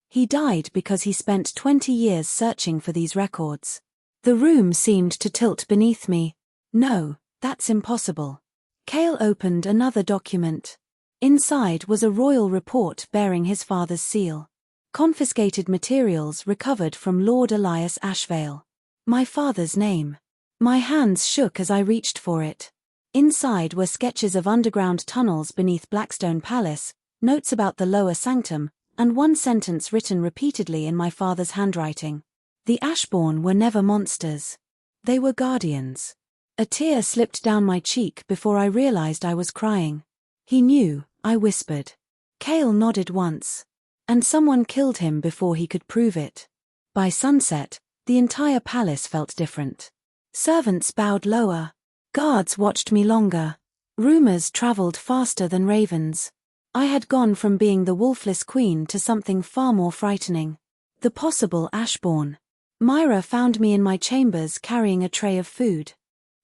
Speaker 1: He died because he spent 20 years searching for these records. The room seemed to tilt beneath me. No, that's impossible. Kale opened another document. Inside was a royal report bearing his father's seal. Confiscated materials recovered from Lord Elias Ashvale. My father's name. My hands shook as I reached for it. Inside were sketches of underground tunnels beneath Blackstone Palace, notes about the lower sanctum, and one sentence written repeatedly in my father's handwriting. The Ashvale were never monsters. They were guardians. A tear slipped down my cheek before I realized I was crying. He knew, I whispered. Kale nodded once. And someone killed him before he could prove it. By sunset, the entire palace felt different. Servants bowed lower. Guards watched me longer. Rumors traveled faster than ravens. I had gone from being the wolfless queen to something far more frightening. The possible Ashvale. Myra found me in my chambers carrying a tray of food.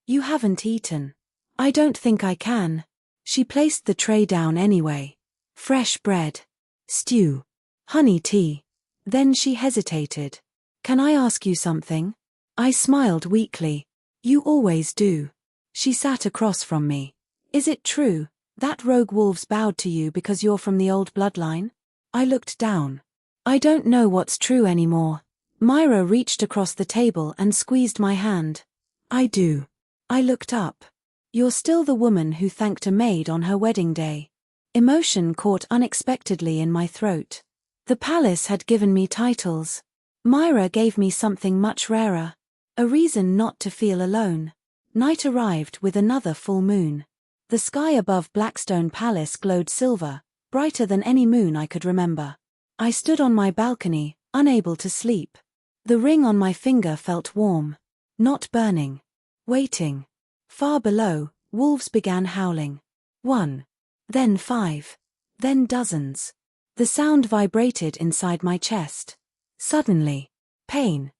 Speaker 1: You haven't eaten. I don't think I can. She placed the tray down anyway. Fresh bread. Stew. Honey tea. Then she hesitated. Can I ask you something? I smiled weakly. You always do. She sat across from me. Is it true that rogue wolves bowed to you because you're from the old bloodline? I looked down. I don't know what's true anymore. Myra reached across the table and squeezed my hand. I do. I looked up. You're still the woman who thanked a maid on her wedding day. Emotion caught unexpectedly in my throat. The palace had given me titles. Myra gave me something much rarer. A reason not to feel alone. Night arrived with another full moon. The sky above Blackstone Palace glowed silver, brighter than any moon I could remember. I stood on my balcony, unable to sleep. The ring on my finger felt warm. Not burning. Waiting. Far below, Wolves began howling. 1. Then 5. Then dozens. The sound vibrated inside my chest. Suddenly. Pain.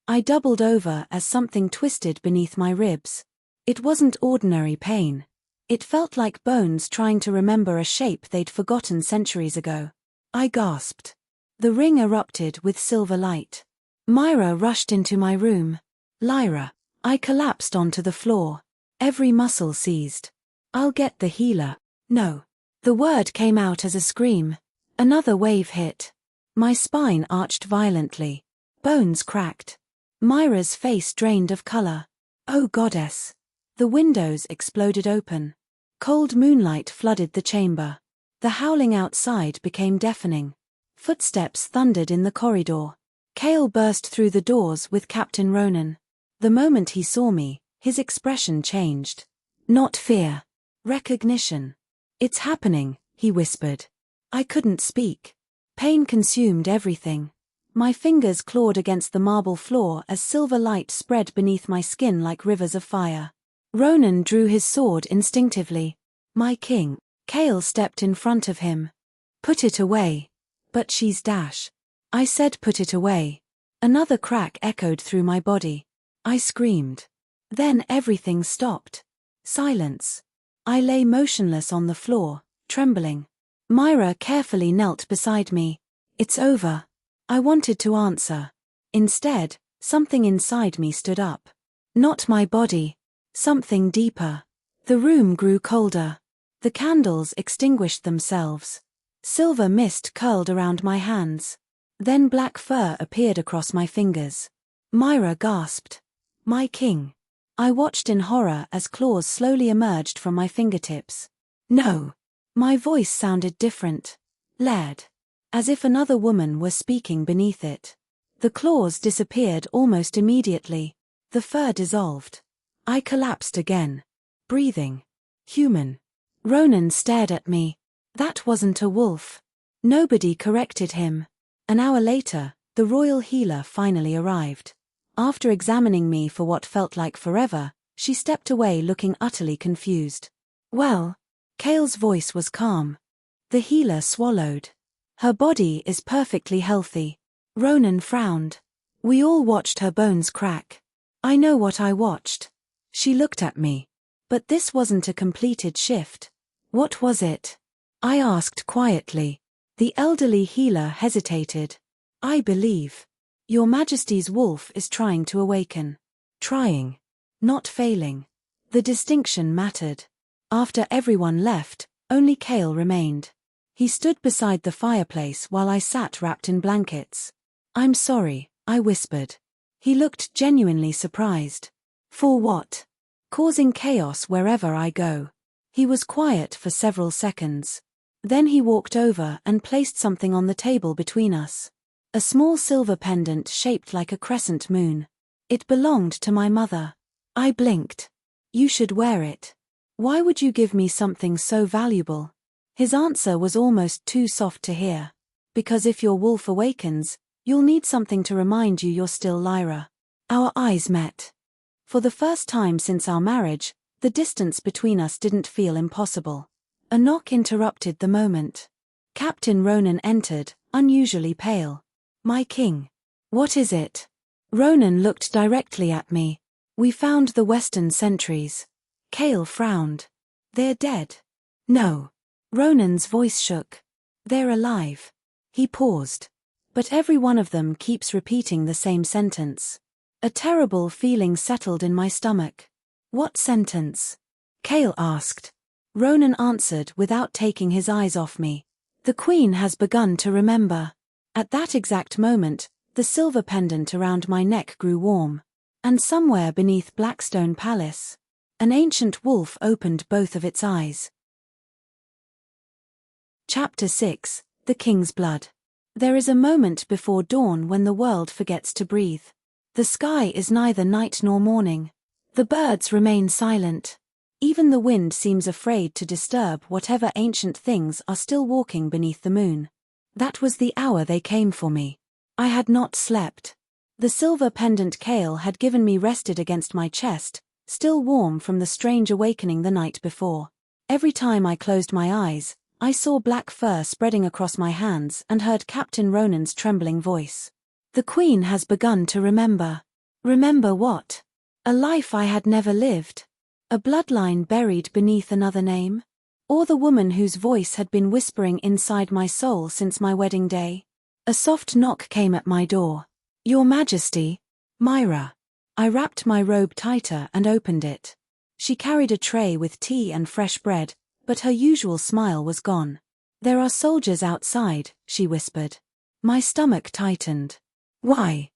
Speaker 1: I doubled over as something twisted beneath my ribs. It wasn't ordinary pain. It felt like bones trying to remember a shape they'd forgotten centuries ago. I gasped. The ring erupted with silver light. Myra rushed into my room. Lyra. I collapsed onto the floor. Every muscle seized. I'll get the healer. No. The word came out as a scream. Another wave hit. My spine arched violently. Bones cracked. Myra's face drained of color. Oh goddess. The windows exploded open. Cold moonlight flooded the chamber. The howling outside became deafening. Footsteps thundered in the corridor. Cale burst through the doors with Captain Ronan. The moment he saw me, his expression changed. Not fear. Recognition. It's happening, he whispered. I couldn't speak. Pain consumed everything. My fingers clawed against the marble floor as silver light spread beneath my skin like rivers of fire. Ronan drew his sword instinctively. My king. Cale stepped in front of him. Put it away. But she's Dash. I said put it away. Another crack echoed through my body. I screamed. Then everything stopped. Silence. I lay motionless on the floor, trembling. Myra carefully knelt beside me. It's over. I wanted to answer. Instead, something inside me stood up. Not my body. Something deeper. The room grew colder. The candles extinguished themselves. Silver mist curled around my hands. Then black fur appeared across my fingers. Myra gasped. My king. I watched in horror as claws slowly emerged from my fingertips. No. My voice sounded different. Laird. As if another woman were speaking beneath it. The claws disappeared almost immediately. The fur dissolved. I collapsed again. Breathing. Human. Ronan stared at me. That wasn't a wolf. Nobody corrected him. An hour later, the royal healer finally arrived. After examining me for what felt like forever, she stepped away looking utterly confused. Well, Cale's voice was calm. The healer swallowed. Her body is perfectly healthy. Ronan frowned. We all watched her bones crack. I know what I watched. She looked at me. But this wasn't a completed shift. What was it? I asked quietly. The elderly healer hesitated. I believe. Your Majesty's wolf is trying to awaken. Trying. Not failing. The distinction mattered. After everyone left, only Cale remained. He stood beside the fireplace while I sat wrapped in blankets. I'm sorry, I whispered. He looked genuinely surprised. For what? Causing chaos wherever I go. He was quiet for several seconds. Then he walked over and placed something on the table between us. A small silver pendant shaped like a crescent moon. It belonged to my mother. I blinked. You should wear it. Why would you give me something so valuable? His answer was almost too soft to hear. Because if your wolf awakens, you'll need something to remind you you're still Lyra. Our eyes met. For the first time since our marriage, the distance between us didn't feel impossible. A knock interrupted the moment. Captain Ronan entered, unusually pale. My king. What is it? Ronan looked directly at me. We found the Western sentries. Cale frowned. They're dead. No. Ronan's voice shook. They're alive. He paused. But every one of them keeps repeating the same sentence. A terrible feeling settled in my stomach. What sentence? Cale asked. Ronan answered without taking his eyes off me. The Queen has begun to remember. At that exact moment, the silver pendant around my neck grew warm. And somewhere beneath Blackstone Palace, an ancient wolf opened both of its eyes. Chapter 6, The King's Blood. There is a moment before dawn when the world forgets to breathe. The sky is neither night nor morning. The birds remain silent. Even the wind seems afraid to disturb whatever ancient things are still walking beneath the moon. That was the hour they came for me. I had not slept. The silver pendant Cale had given me rested against my chest, still warm from the strange awakening the night before. Every time I closed my eyes, I saw black fur spreading across my hands and heard Captain Ronan's trembling voice. The Queen has begun to remember. Remember what? A life I had never lived. A bloodline buried beneath another name? Or the woman whose voice had been whispering inside my soul since my wedding day? A soft knock came at my door. Your Majesty, Myra. I wrapped my robe tighter and opened it. She carried a tray with tea and fresh bread, but her usual smile was gone. There are soldiers outside, she whispered. My stomach tightened. Why?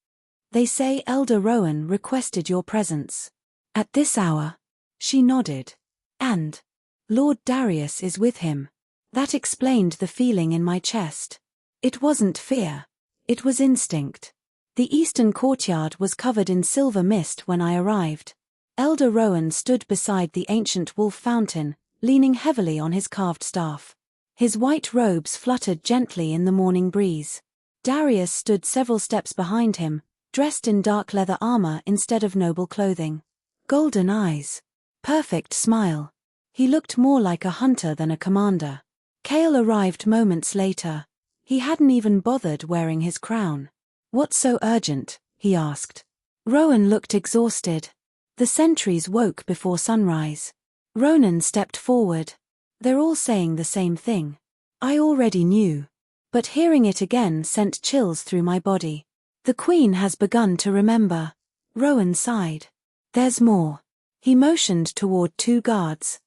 Speaker 1: They say Elder Rowan requested your presence. At this hour? She nodded. And Lord Darius is with him. That explained the feeling in my chest. It wasn't fear. It was instinct. The eastern courtyard was covered in silver mist when I arrived. Elder Rowan stood beside the ancient wolf fountain, leaning heavily on his carved staff. His white robes fluttered gently in the morning breeze. Darius stood several steps behind him, dressed in dark leather armor instead of noble clothing. Golden eyes. Perfect smile. He looked more like a hunter than a commander. Cale arrived moments later. He hadn't even bothered wearing his crown. What's so urgent? He asked. Rowan looked exhausted. The sentries woke before sunrise. Ronan stepped forward. They're all saying the same thing. I already knew. But hearing it again sent chills through my body. The Queen has begun to remember. Rowan sighed. There's more. He motioned toward two guards.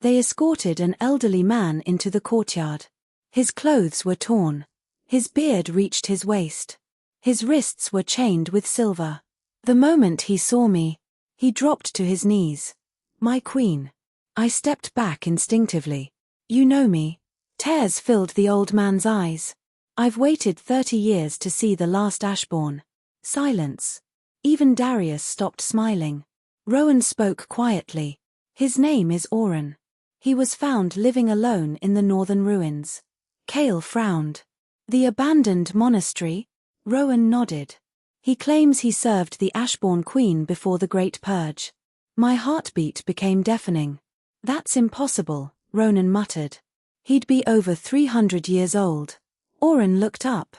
Speaker 1: They escorted an elderly man into the courtyard. His clothes were torn. His beard reached his waist. His wrists were chained with silver. The moment he saw me, he dropped to his knees. My queen. I stepped back instinctively. You know me. Tears filled the old man's eyes. I've waited 30 years to see the last Ashbourne. Silence. Even Darius stopped smiling. Rowan spoke quietly. His name is Oren. He was found living alone in the northern ruins. Cale frowned. The abandoned monastery? Rowan nodded. He claims he served the Ashbourne Queen before the Great Purge. My heartbeat became deafening. That's impossible, Ronan muttered. He'd be over 300 years old. Oren looked up.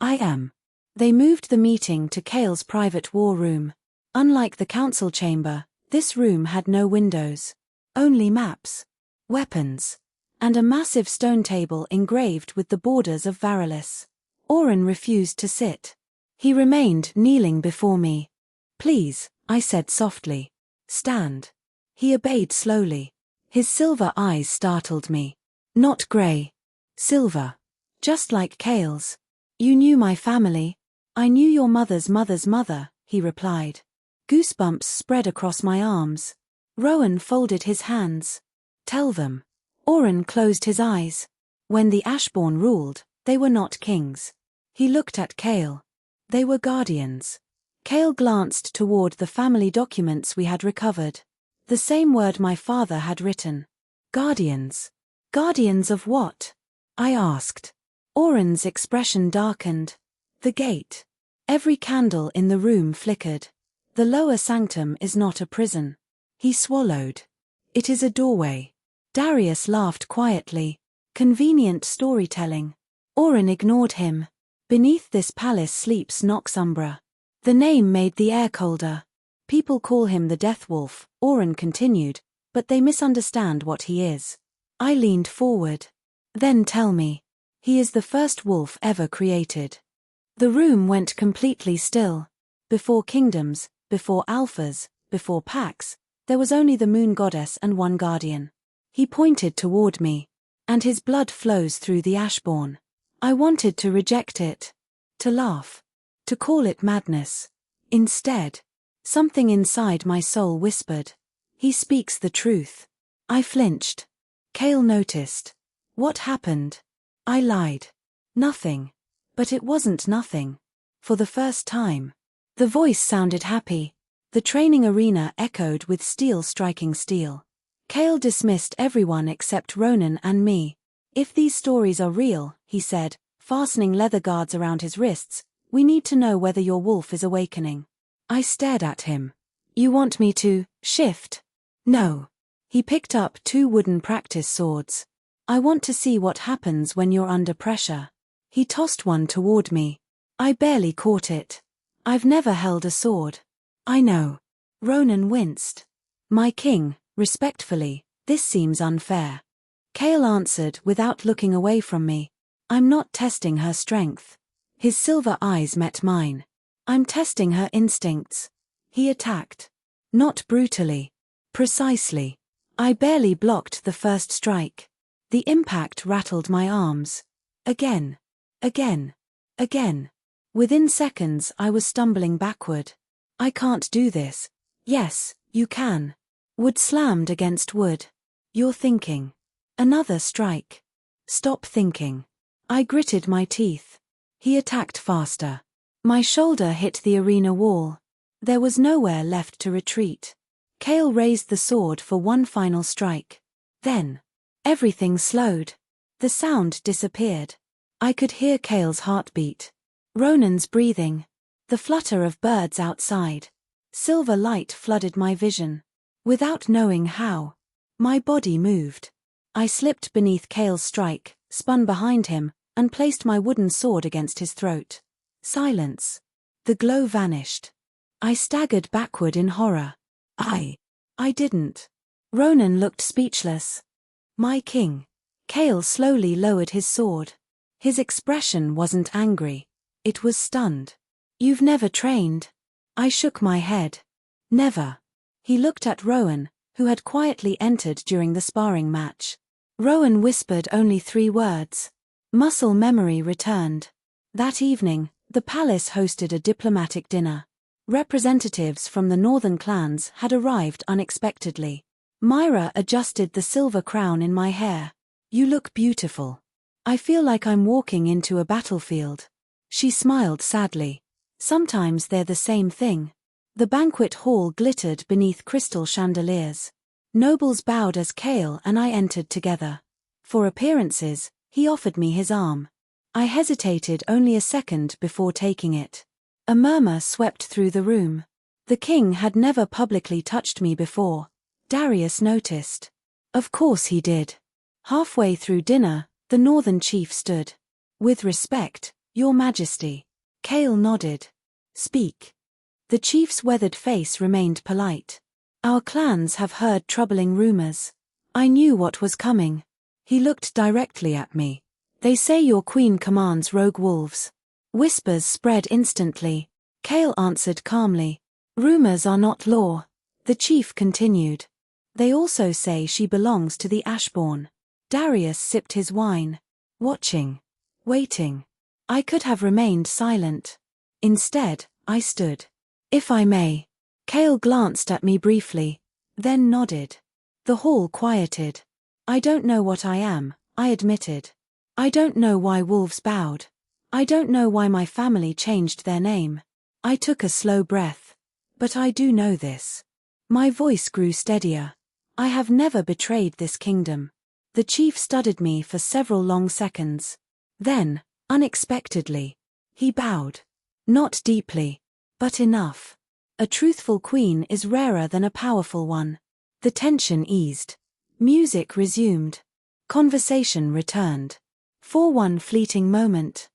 Speaker 1: I am. They moved the meeting to Cale's private war room. Unlike the council chamber, this room had no windows. Only maps, weapons, and a massive stone table engraved with the borders of Werewolf. Oren refused to sit. He remained kneeling before me. Please, I said softly. Stand. He obeyed slowly. His silver eyes startled me. Not grey. Silver. Just like Cale's. You knew my family. I knew your mother's mother's mother, he replied. Goosebumps spread across my arms. Rowan folded his hands. Tell them. Oren closed his eyes. When the Ashbourne ruled, they were not kings. He looked at Cale. They were guardians. Cale glanced toward the family documents we had recovered. The same word my father had written. Guardians. Guardians of what? I asked. Oren's expression darkened. The gate. Every candle in the room flickered. The lower sanctum is not a prison. He swallowed. It is a doorway. Darius laughed quietly. Convenient storytelling. Oren ignored him. Beneath this palace sleeps Noxumbra. The name made the air colder. People call him the Death Wolf, Oren continued, but they misunderstand what he is. I leaned forward. Then tell me. He is the first wolf ever created. The room went completely still. Before kingdoms, before alphas, before packs, there was only the moon goddess and one guardian. He pointed toward me. And his blood flows through the Ashbourne. I wanted to reject it. To laugh. To call it madness. Instead, something inside my soul whispered. He speaks the truth. I flinched. Cale noticed. What happened? I lied. Nothing. But it wasn't nothing. For the first time. The voice sounded happy. The training arena echoed with steel striking steel. Cale dismissed everyone except Ronan and me. If these stories are real, he said, fastening leather guards around his wrists, we need to know whether your wolf is awakening. I stared at him. You want me to Shift. No. He picked up 2 wooden practice swords. I want to see what happens when you're under pressure. He tossed one toward me. I barely caught it. I've never held a sword. I know. Ronan winced. My king, respectfully, this seems unfair. Cale answered without looking away from me. I'm not testing her strength. His silver eyes met mine. I'm testing her instincts. He attacked. Not brutally. Precisely. I barely blocked the first strike. The impact rattled my arms. Again. Again. Again. Within seconds I was stumbling backward. I can't do this. Yes, you can. Wood slammed against wood. You're thinking. Another strike. Stop thinking. I gritted my teeth. He attacked faster. My shoulder hit the arena wall. There was nowhere left to retreat. Cale raised the sword for one final strike. Then, everything slowed. The sound disappeared. I could hear Cale's heartbeat. Ronan's breathing. The flutter of birds outside. Silver light flooded my vision. Without knowing how, my body moved. I slipped beneath Cale's strike, spun behind him, and placed my wooden sword against his throat. Silence. The glow vanished. I staggered backward in horror. I didn't. Ronan looked speechless. My king. Cale slowly lowered his sword. His expression wasn't angry. It was stunned. You've never trained. I shook my head. Never. He looked at Rowan, who had quietly entered during the sparring match. Rowan whispered only 3 words. Muscle memory returned. That evening, the palace hosted a diplomatic dinner. Representatives from the northern clans had arrived unexpectedly. Myra adjusted the silver crown in my hair. You look beautiful. I feel like I'm walking into a battlefield. She smiled sadly. Sometimes they're the same thing. The banquet hall glittered beneath crystal chandeliers. Nobles bowed as Cale and I entered together. For appearances, he offered me his arm. I hesitated only a second before taking it. A murmur swept through the room. The king had never publicly touched me before. Darius noticed. Of course he did. Halfway through dinner, the northern chief stood. With respect, Your Majesty. Cale nodded. Speak. The chief's weathered face remained polite. Our clans have heard troubling rumors. I knew what was coming. He looked directly at me. They say your queen commands rogue wolves. Whispers spread instantly. Cale answered calmly. Rumors are not law. The chief continued. They also say she belongs to the Ashbourne. Darius sipped his wine. Watching. Waiting. I could have remained silent. Instead, I stood. If I may. Cale glanced at me briefly, then nodded. The hall quieted. I don't know what I am, I admitted. I don't know why wolves bowed. I don't know why my family changed their name. I took a slow breath. But I do know this. My voice grew steadier. I have never betrayed this kingdom. The chief studied me for several long seconds. Then, unexpectedly, he bowed. Not deeply, but enough. A truthful queen is rarer than a powerful one. The tension eased. Music resumed. Conversation returned. For one fleeting moment.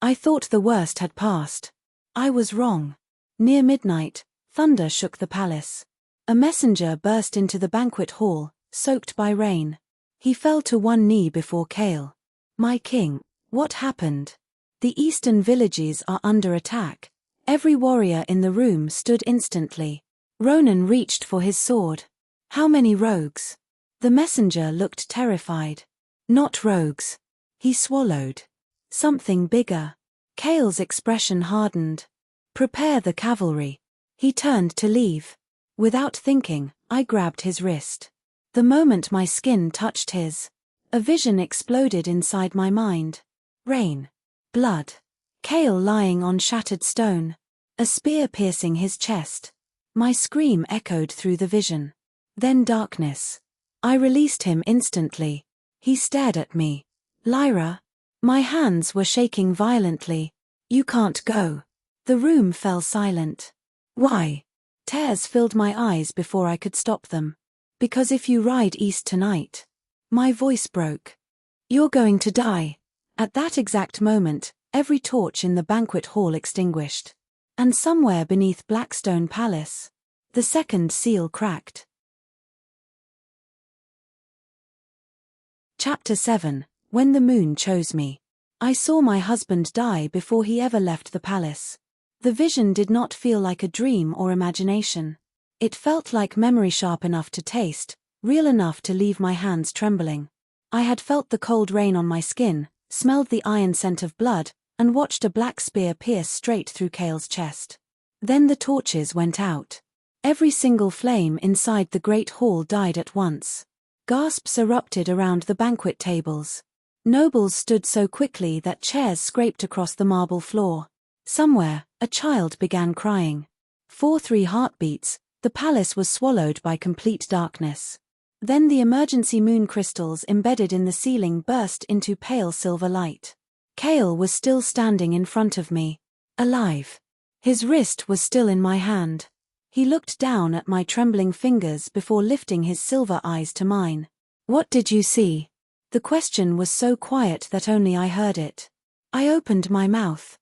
Speaker 1: I thought the worst had passed. I was wrong. Near midnight, thunder shook the palace. A messenger burst into the banquet hall, soaked by rain. He fell to one knee before Cale. My king, what happened? The eastern villages are under attack. Every warrior in the room stood instantly. Ronan reached for his sword. How many rogues? The messenger looked terrified. Not rogues. He swallowed. Something bigger. Cale's expression hardened. Prepare the cavalry. He turned to leave. Without thinking, I grabbed his wrist. The moment my skin touched his, a vision exploded inside my mind. Rain. Blood. Cale lying on shattered stone. A spear piercing his chest. My scream echoed through the vision. Then darkness. I released him instantly. He stared at me. Lyra. My hands were shaking violently. You can't go. The room fell silent. Why? Tears filled my eyes before I could stop them. Because if you ride east tonight. My voice broke. You're going to die. At that exact moment, every torch in the banquet hall extinguished. And somewhere beneath Blackstone Palace, the second seal cracked. Chapter 7. When the Moon Chose Me. I saw my husband die before he ever left the palace. The vision did not feel like a dream or imagination. It felt like memory sharp enough to taste, real enough to leave my hands trembling. I had felt the cold rain on my skin, smelled the iron scent of blood, and watched a black spear pierce straight through Cale's chest. Then the torches went out. Every single flame inside the great hall died at once. Gasps erupted around the banquet tables. Nobles stood so quickly that chairs scraped across the marble floor. Somewhere, a child began crying. 4-3 heartbeats, the palace was swallowed by complete darkness. Then the emergency moon crystals embedded in the ceiling burst into pale silver light. Cale was still standing in front of me. Alive. His wrist was still in my hand. He looked down at my trembling fingers before lifting his silver eyes to mine. What did you see? The question was so quiet that only I heard it. I opened my mouth.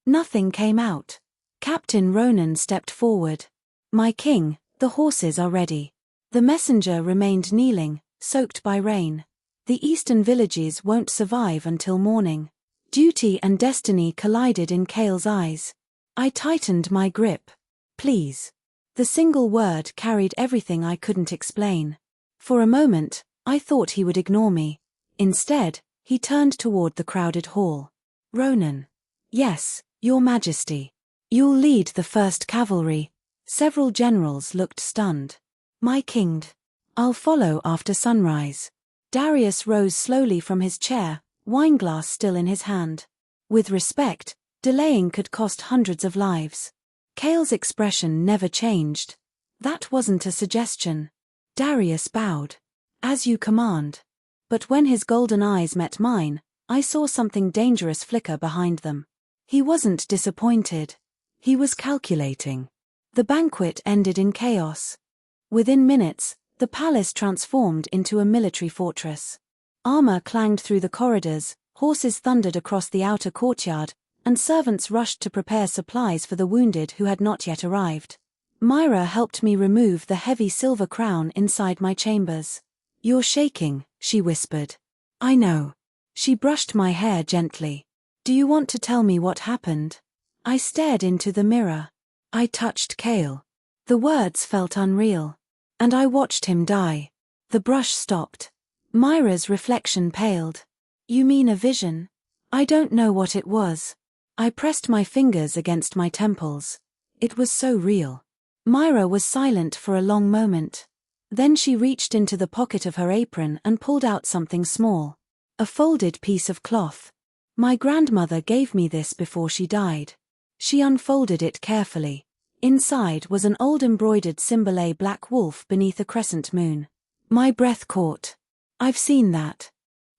Speaker 1: Nothing came out. Captain Ronan stepped forward. My king, the horses are ready. The messenger remained kneeling, soaked by rain. The eastern villages won't survive until morning. Duty and destiny collided in Cale's eyes. I tightened my grip. Please. The single word carried everything I couldn't explain. For a moment, I thought he would ignore me. Instead, he turned toward the crowded hall. Ronan. Yes, Your Majesty. You'll lead the first cavalry. Several generals looked stunned. My king. I'll follow after sunrise. Darius rose slowly from his chair, wineglass still in his hand. With respect, delaying could cost hundreds of lives. Cale's expression never changed. That wasn't a suggestion. Darius bowed. As you command. But when his golden eyes met mine, I saw something dangerous flicker behind them. He wasn't disappointed. He was calculating. The banquet ended in chaos. Within minutes, the palace transformed into a military fortress. Armor clanged through the corridors, horses thundered across the outer courtyard, and servants rushed to prepare supplies for the wounded who had not yet arrived. Myra helped me remove the heavy silver crown inside my chambers. You're shaking, she whispered. I know. She brushed my hair gently. Do you want to tell me what happened? I stared into the mirror. I touched Cale. The words felt unreal. And I watched him die. The brush stopped. Myra's reflection paled. You mean a vision? I don't know what it was. I pressed my fingers against my temples. It was so real. Myra was silent for a long moment. Then she reached into the pocket of her apron and pulled out something small. A folded piece of cloth. My grandmother gave me this before she died. She unfolded it carefully. Inside was an old embroidered symbol, black wolf beneath a crescent moon. My breath caught. I've seen that.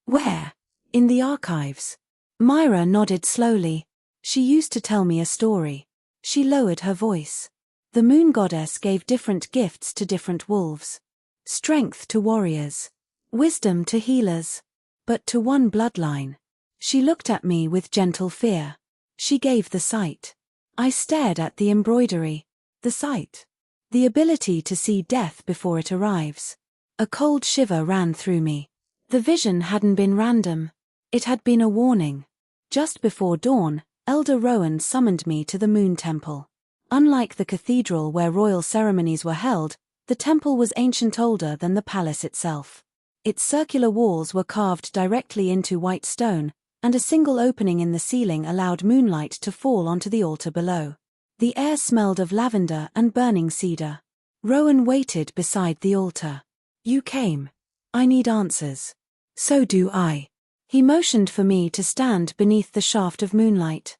Speaker 1: Where? In the archives. Myra nodded slowly. She used to tell me a story. She lowered her voice. The moon goddess gave different gifts to different wolves. Strength to warriors. Wisdom to healers. But to one bloodline. She looked at me with gentle fear. She gave the sight. I stared at the embroidery. The sight. The ability to see death before it arrives. A cold shiver ran through me. The vision hadn't been random. It had been a warning. Just before dawn, Elder Rowan summoned me to the Moon Temple. Unlike the cathedral where royal ceremonies were held, the temple was ancient, older than the palace itself. Its circular walls were carved directly into white stone, and a single opening in the ceiling allowed moonlight to fall onto the altar below. The air smelled of lavender and burning cedar. Rowan waited beside the altar. You came. I need answers. So do I. He motioned for me to stand beneath the shaft of moonlight.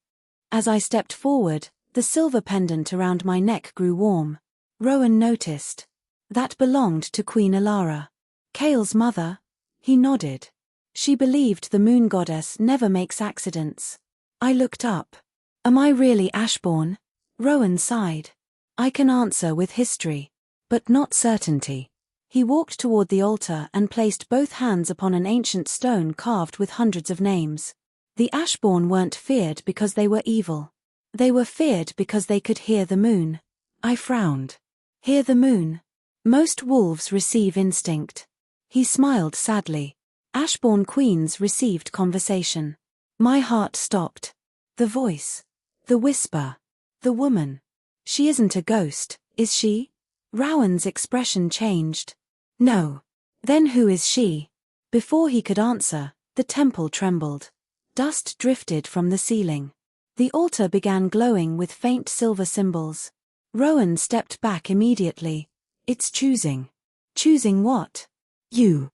Speaker 1: As I stepped forward, the silver pendant around my neck grew warm. Rowan noticed. That belonged to Queen Alara. Cale's mother? He nodded. She believed the moon goddess never makes accidents. I looked up. Am I really Ashbourne? Rowan sighed. I can answer with history, but not certainty. He walked toward the altar and placed both hands upon an ancient stone carved with hundreds of names. The Ashbourne weren't feared because they were evil. They were feared because they could hear the moon. I frowned. Hear the moon? Most wolves receive instinct. He smiled sadly. Ashbourne queens received conversation. My heart stopped. The voice. The whisper. The woman. She isn't a ghost, is she? Rowan's expression changed. No. Then who is she? Before he could answer, the temple trembled. Dust drifted from the ceiling. The altar began glowing with faint silver symbols. Rowan stepped back immediately. It's choosing. Choosing what? You.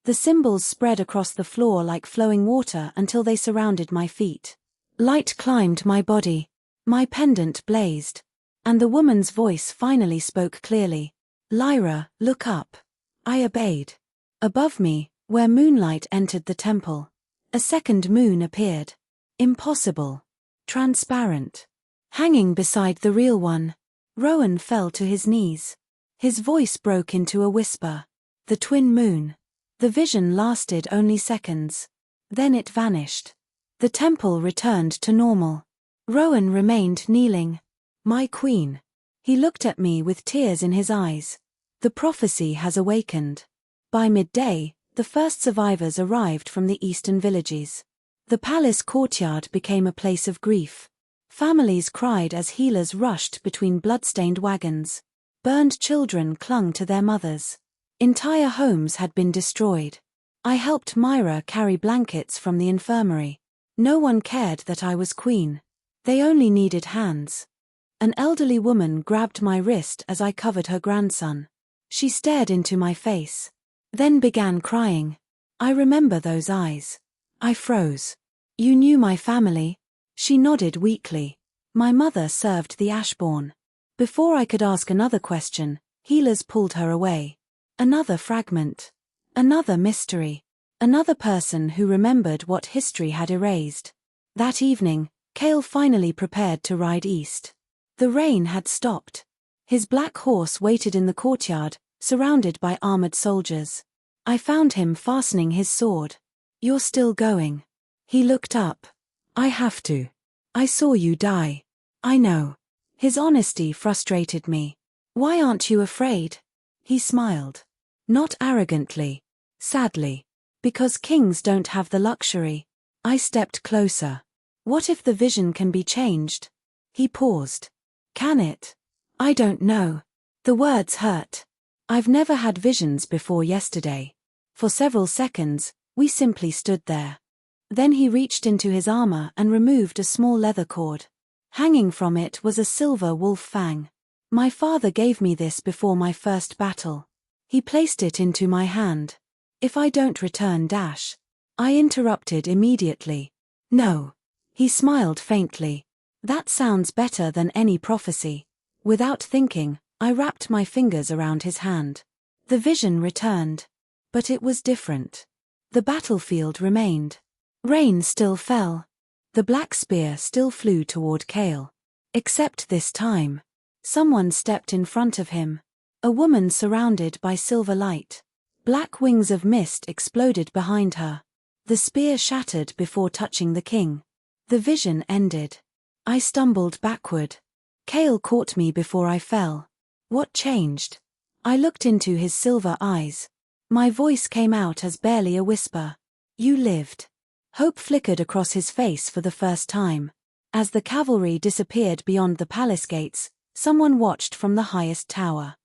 Speaker 1: The symbols spread across the floor like flowing water until they surrounded my feet. Light climbed my body. My pendant blazed. And the woman's voice finally spoke clearly. Lyra, look up. I obeyed. Above me, where moonlight entered the temple, a second moon appeared. Impossible. Transparent. Hanging beside the real one. Rowan fell to his knees. His voice broke into a whisper. The twin moon. The vision lasted only seconds. Then it vanished. The temple returned to normal. Rowan remained kneeling. My queen. He looked at me with tears in his eyes. The prophecy has awakened. By midday, the first survivors arrived from the eastern villages. The palace courtyard became a place of grief. Families cried as healers rushed between blood-stained wagons. Burned children clung to their mothers. Entire homes had been destroyed. I helped Myra carry blankets from the infirmary. No one cared that I was queen. They only needed hands. An elderly woman grabbed my wrist as I covered her grandson. She stared into my face. Then began crying. I remember those eyes. I froze. You knew my family? She nodded weakly. My mother served the Ashbourne. Before I could ask another question, healers pulled her away. Another fragment. Another mystery. Another person who remembered what history had erased. That evening, Cale finally prepared to ride east. The rain had stopped. His black horse waited in the courtyard, surrounded by armored soldiers. I found him fastening his sword. You're still going. He looked up. I have to. I saw you die. I know. His honesty frustrated me. Why aren't you afraid? He smiled. Not arrogantly. Sadly. Because kings don't have the luxury. I stepped closer. What if the vision can be changed? He paused. Can it? I don't know. The words hurt. I've never had visions before yesterday. For several seconds, we simply stood there. Then he reached into his armor and removed a small leather cord. Hanging from it was a silver wolf fang. My father gave me this before my first battle. He placed it into my hand. If I don't return dash. I interrupted immediately. No. He smiled faintly. That sounds better than any prophecy. Without thinking, I wrapped my fingers around his hand. The vision returned. But it was different. The battlefield remained. Rain still fell. The black spear still flew toward Cale. Except this time. Someone stepped in front of him. A woman surrounded by silver light. Black wings of mist exploded behind her. The spear shattered before touching the king. The vision ended. I stumbled backward. Cale caught me before I fell. What changed? I looked into his silver eyes. My voice came out as barely a whisper. You lived. Hope flickered across his face for the first time. As the cavalry disappeared beyond the palace gates, someone watched from the highest tower.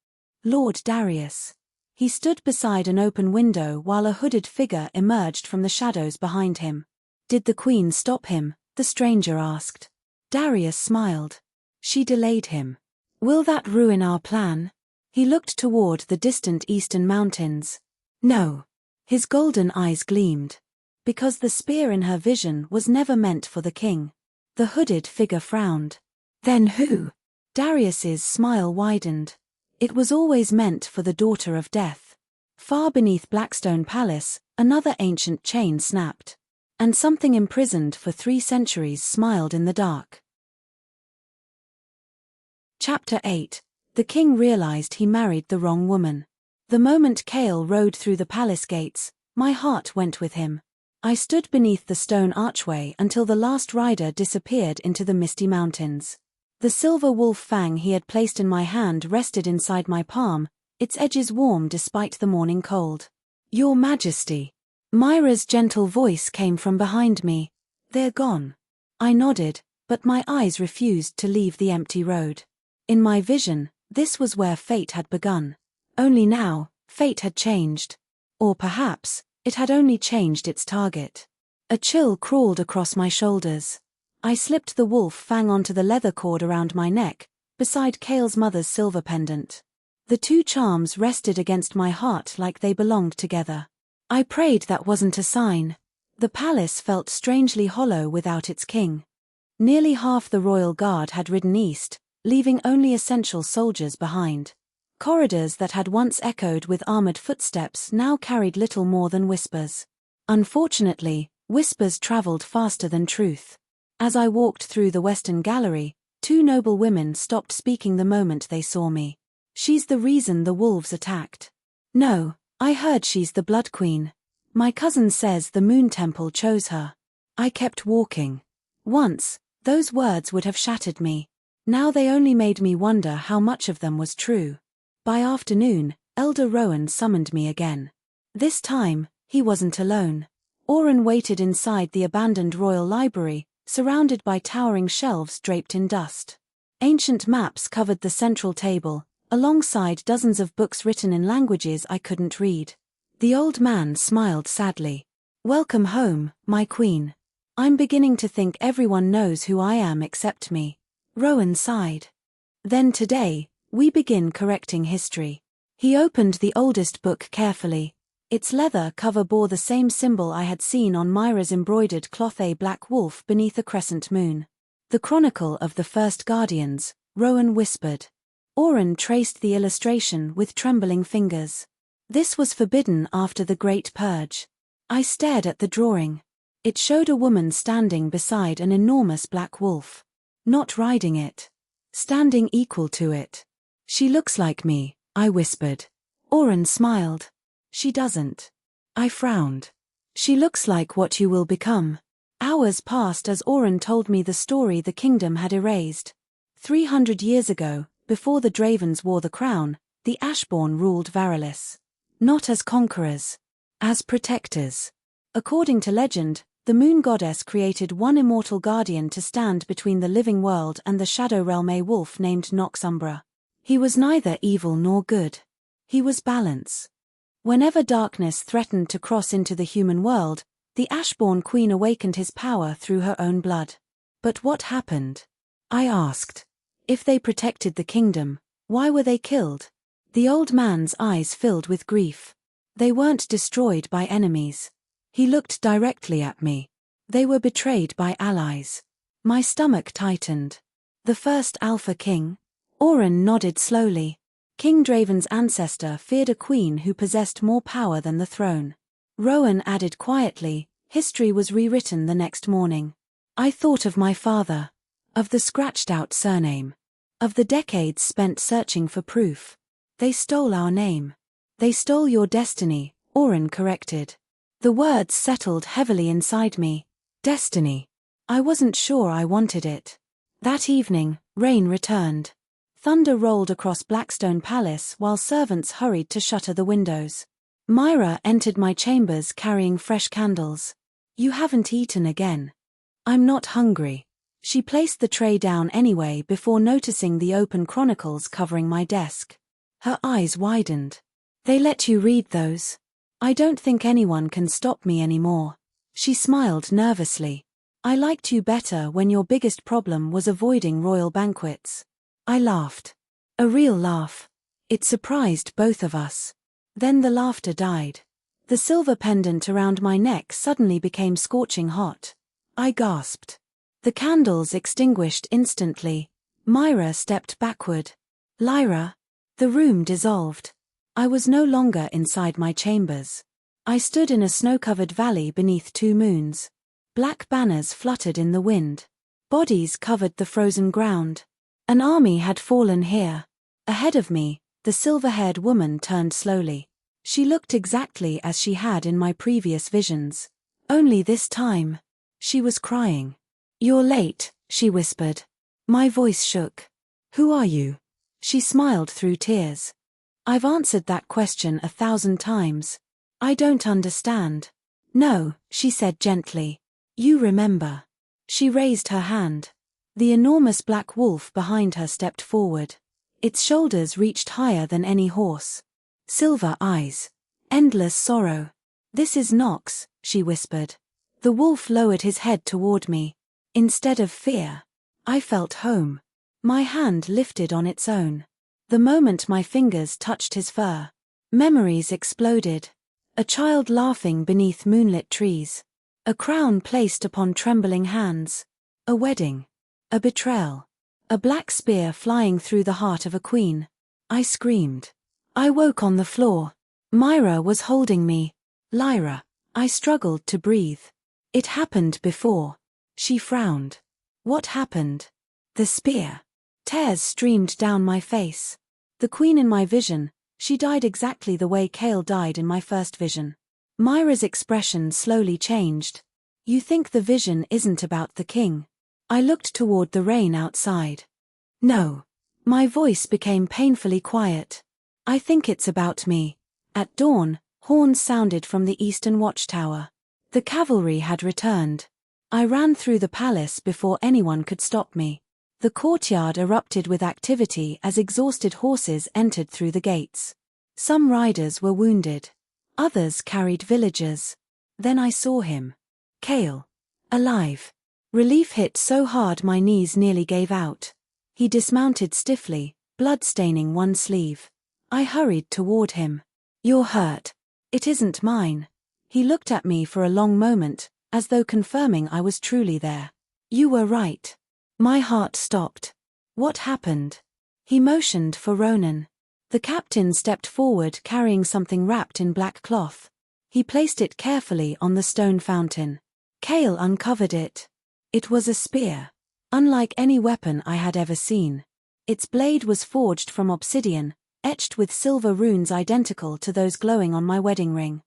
Speaker 1: Lord Darius. He stood beside an open window while a hooded figure emerged from the shadows behind him. Did the queen stop him? The stranger asked. Darius smiled. She delayed him. Will that ruin our plan? He looked toward the distant eastern mountains. No. His golden eyes gleamed. Because the spear in her vision was never meant for the king. The hooded figure frowned. Then who? Darius's smile widened. It was always meant for the daughter of death. Far beneath Blackstone Palace, another ancient chain snapped. And something imprisoned for 3 centuries smiled in the dark. Chapter 8. The king realized he married the wrong woman. The moment Kale rode through the palace gates, my heart went with him. I stood beneath the stone archway until the last rider disappeared into the misty mountains. The silver wolf fang he had placed in my hand rested inside my palm, its edges warm despite the morning cold. "Your Majesty." Myra's gentle voice came from behind me. "They're gone." I nodded, but my eyes refused to leave the empty road. In my vision, this was where fate had begun. Only now, fate had changed. Or perhaps, it had only changed its target. A chill crawled across my shoulders. I slipped the wolf fang onto the leather cord around my neck, beside Kale's mother's silver pendant. The two charms rested against my heart like they belonged together. I prayed that wasn't a sign. The palace felt strangely hollow without its king. Nearly half the royal guard had ridden east, leaving only essential soldiers behind. Corridors that had once echoed with armored footsteps now carried little more than whispers. Unfortunately, whispers traveled faster than truth. As I walked through the western gallery, two noble women stopped speaking the moment they saw me. "She's the reason the wolves attacked." "No, I heard she's the Blood Queen. My cousin says the Moon Temple chose her." I kept walking. Once, those words would have shattered me. Now they only made me wonder how much of them was true. By afternoon, Elder Rowan summoned me again. This time, he wasn't alone. Oren waited inside the abandoned royal library, surrounded by towering shelves draped in dust. Ancient maps covered the central table, alongside dozens of books written in languages I couldn't read. The old man smiled sadly. "Welcome home, my queen. I'm beginning to think everyone knows who I am except me." Rowan sighed. "Then today, we begin correcting history." He opened the oldest book carefully. Its leather cover bore the same symbol I had seen on Myra's embroidered cloth, a black wolf beneath a crescent moon. "The Chronicle of the First Guardians," Rowan whispered. Oren traced the illustration with trembling fingers. "This was forbidden after the Great Purge." I stared at the drawing. It showed a woman standing beside an enormous black wolf. Not riding it. Standing equal to it. "She looks like me," I whispered. Oren smiled. "She doesn't." I frowned. "She looks like what you will become." Hours passed as Oren told me the story the kingdom had erased. 300 years ago, before the Dravens wore the crown, the Ashbourne ruled Werewolf. Not as conquerors. As protectors. According to legend, the moon goddess created one immortal guardian to stand between the living world and the shadow realm, a wolf named Noxumbra. He was neither evil nor good. He was balance. Whenever darkness threatened to cross into the human world, the Ashbourne Queen awakened his power through her own blood. But what happened? I asked. If they protected the kingdom, why were they killed? The old man's eyes filled with grief. They weren't destroyed by enemies. He looked directly at me. They were betrayed by allies. My stomach tightened. The first Alpha King? Oren nodded slowly. King Draven's ancestor feared a queen who possessed more power than the throne. Rowan added quietly, history was rewritten the next morning. I thought of my father. Of the scratched-out surname. Of the decades spent searching for proof. They stole our name. They stole your destiny, Oren corrected. The words settled heavily inside me. Destiny. I wasn't sure I wanted it. That evening, rain returned. Thunder rolled across Blackstone Palace while servants hurried to shutter the windows. Myra entered my chambers carrying fresh candles. "You haven't eaten again." "I'm not hungry." She placed the tray down anyway before noticing the open chronicles covering my desk. Her eyes widened. "They let you read those? I don't think anyone can stop me anymore." She smiled nervously. "I liked you better when your biggest problem was avoiding royal banquets." I laughed. A real laugh. It surprised both of us. Then the laughter died. The silver pendant around my neck suddenly became scorching hot. I gasped. The candles extinguished instantly. Myra stepped backward. "Lyra." The room dissolved. I was no longer inside my chambers. I stood in a snow-covered valley beneath two moons. Black banners fluttered in the wind. Bodies covered the frozen ground. An army had fallen here. Ahead of me, the silver-haired woman turned slowly. She looked exactly as she had in my previous visions. Only this time, she was crying. "You're late," she whispered. My voice shook. "Who are you?" She smiled through tears. "I've answered that question 1,000 times. I don't understand." "No," she said gently. "You remember." She raised her hand. The enormous black wolf behind her stepped forward. Its shoulders reached higher than any horse. Silver eyes. Endless sorrow. "This is Nox," she whispered. The wolf lowered his head toward me. Instead of fear, I felt home. My hand lifted on its own. The moment my fingers touched his fur, memories exploded. A child laughing beneath moonlit trees. A crown placed upon trembling hands. A wedding. A betrayal. A black spear flying through the heart of a queen. I screamed. I woke on the floor. Myra was holding me. "Lyra." I struggled to breathe. "It happened before." She frowned. "What happened?" "The spear." Tears streamed down my face. The queen in my vision, she died exactly the way Kale died in my first vision. Myra's expression slowly changed. "You think the vision isn't about the king?" I looked toward the rain outside. "No." My voice became painfully quiet. "I think it's about me." At dawn, horns sounded from the eastern watchtower. The cavalry had returned. I ran through the palace before anyone could stop me. The courtyard erupted with activity as exhausted horses entered through the gates. Some riders were wounded. Others carried villagers. Then I saw him. Kale. Alive. Relief hit so hard my knees nearly gave out. He dismounted stiffly, blood staining one sleeve. I hurried toward him. "You're hurt." "It isn't mine." He looked at me for a long moment, as though confirming I was truly there. "You were right." My heart stopped. "What happened?" He motioned for Ronan. The captain stepped forward carrying something wrapped in black cloth. He placed it carefully on the stone fountain. Kale uncovered it. It was a spear. Unlike any weapon I had ever seen. Its blade was forged from obsidian, etched with silver runes identical to those glowing on my wedding ring.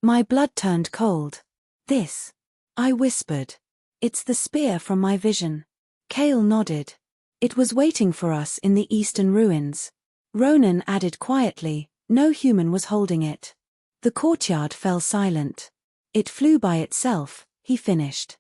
Speaker 1: My blood turned cold. "This," I whispered. "It's the spear from my vision." Kale nodded. "It was waiting for us in the eastern ruins." Ronan added quietly, "No human was holding it." The courtyard fell silent. "It flew by itself," he finished.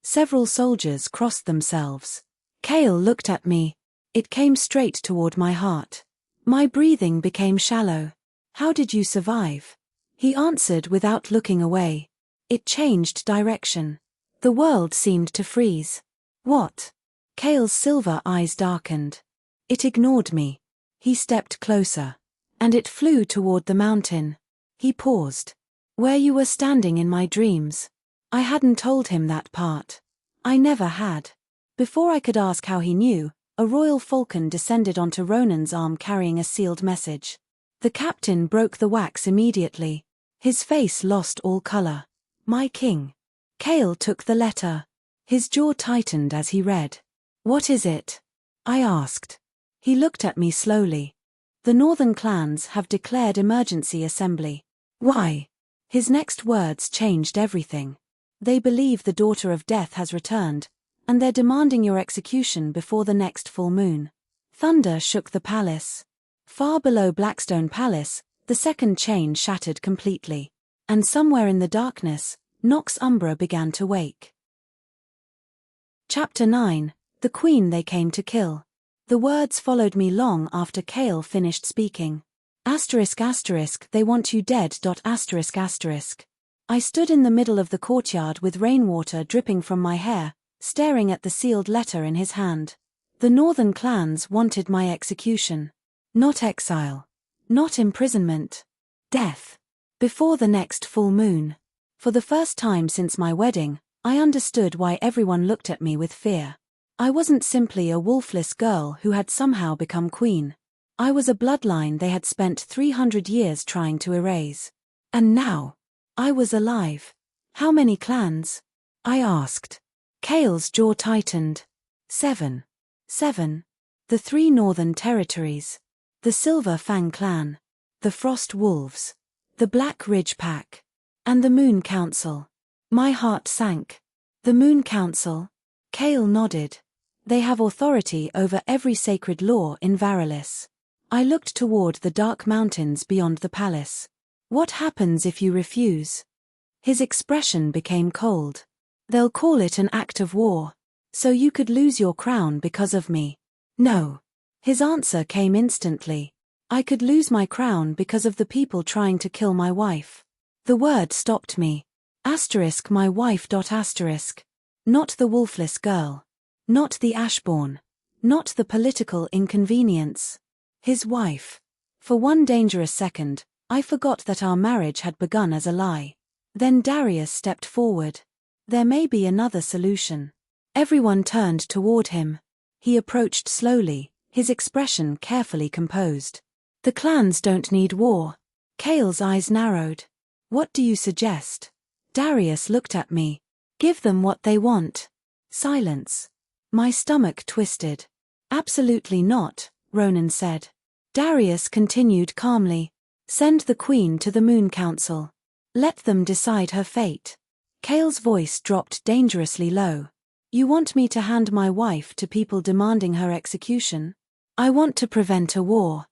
Speaker 1: Several soldiers crossed themselves. Kale looked at me. It came straight toward my heart. My breathing became shallow. "How did you survive?" He answered without looking away. "It changed direction. The world seemed to freeze." "What?" Kale's silver eyes darkened. "It ignored me." He stepped closer. "And it flew toward the mountain." He paused. "Where you were standing in my dreams." I hadn't told him that part. I never had. Before I could ask how he knew, a royal falcon descended onto Ronan's arm carrying a sealed message. The captain broke the wax immediately. His face lost all color. "My king." Kale took the letter. His jaw tightened as he read. "What is it?" I asked. He looked at me slowly. "The northern clans have declared emergency assembly." "Why?" His next words changed everything. "They believe the daughter of death has returned, and they're demanding your execution before the next full moon." Thunder shook the palace. Far below Blackstone Palace, the second chain shattered completely. And somewhere in the darkness, Nox Umbra began to wake. Chapter 9, The Queen They Came to Kill. The words followed me long after Kale finished speaking. ***, they want you dead. ***. I stood in the middle of the courtyard with rainwater dripping from my hair, staring at the sealed letter in his hand. The northern clans wanted my execution. Not exile. Not imprisonment. Death. Before the next full moon. For the first time since my wedding, I understood why everyone looked at me with fear. I wasn't simply a wolfless girl who had somehow become queen. I was a bloodline they had spent 300 years trying to erase. And now, I was alive. "How many clans?" I asked. Kale's jaw tightened. 7. 7. The 3 northern territories. The Silver Fang Clan. The Frost Wolves. The Black Ridge Pack. And the Moon Council. My heart sank. The Moon Council? Kale nodded. They have authority over every sacred law in Varilys. I looked toward the dark mountains beyond the palace. What happens if you refuse? His expression became cold. They'll call it an act of war. So you could lose your crown because of me. No. His answer came instantly. I could lose my crown because of the people trying to kill my wife. The word stopped me. My wife. Not the wolfless girl. Not the Ashbourne. Not the political inconvenience. His wife. For one dangerous second, I forgot that our marriage had begun as a lie. Then Darius stepped forward. There may be another solution. Everyone turned toward him. He approached slowly, his expression carefully composed. The clans don't need war. Kale's eyes narrowed. What do you suggest? Darius looked at me. Give them what they want. Silence. My stomach twisted. Absolutely not, Ronan said. Darius continued calmly. Send the Queen to the Moon Council. Let them decide her fate. Kale's voice dropped dangerously low. You want me to hand my wife to people demanding her execution? I want to prevent a war.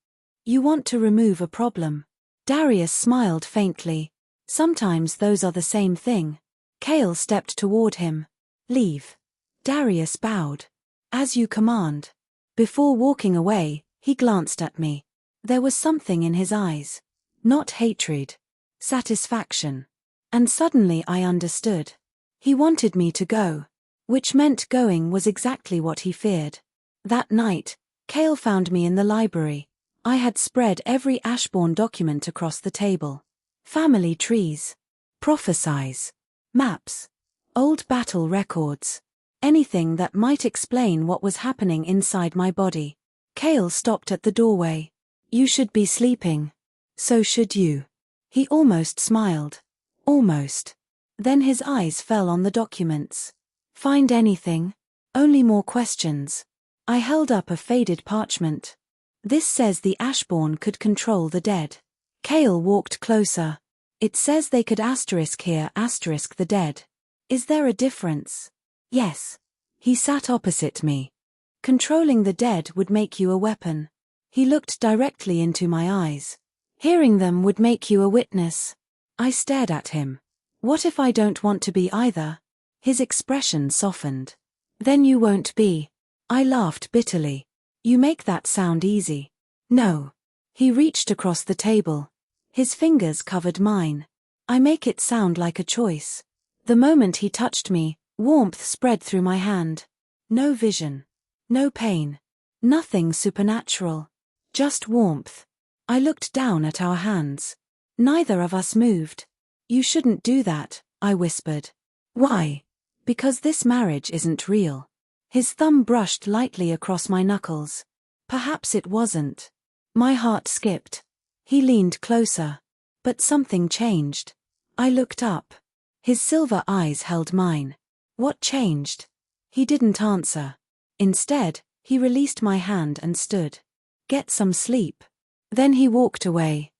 Speaker 1: You want to remove a problem. Darius smiled faintly. Sometimes those are the same thing. Kale stepped toward him. Leave. Darius bowed. As you command. Before walking away, he glanced at me. There was something in his eyes. Not hatred. Satisfaction. And suddenly I understood. He wanted me to go. Which meant going was exactly what he feared. That night, Kale found me in the library. I had spread every Ashbourne document across the table. Family trees. Prophesies. Maps. Old battle records. Anything that might explain what was happening inside my body. Kale stopped at the doorway. You should be sleeping. So should you. He almost smiled. Almost. Then his eyes fell on the documents. Find anything? Only more questions. I held up a faded parchment. This says the Ashbourne could control the dead. Kale walked closer. It says they could here the dead. Is there a difference? Yes. He sat opposite me. Controlling the dead would make you a weapon. He looked directly into my eyes. Hearing them would make you a witness. I stared at him. What if I don't want to be either? His expression softened. Then you won't be. I laughed bitterly. You make that sound easy. No. He reached across the table. His fingers covered mine. I make it sound like a choice. The moment he touched me, warmth spread through my hand. No vision. No pain. Nothing supernatural. Just warmth. I looked down at our hands. Neither of us moved. You shouldn't do that, I whispered. Why? Because this marriage isn't real. His thumb brushed lightly across my knuckles. Perhaps it wasn't. My heart skipped. He leaned closer. But something changed. I looked up. His silver eyes held mine. What changed? He didn't answer. Instead, he released my hand and stood. Get some sleep. Then he walked away.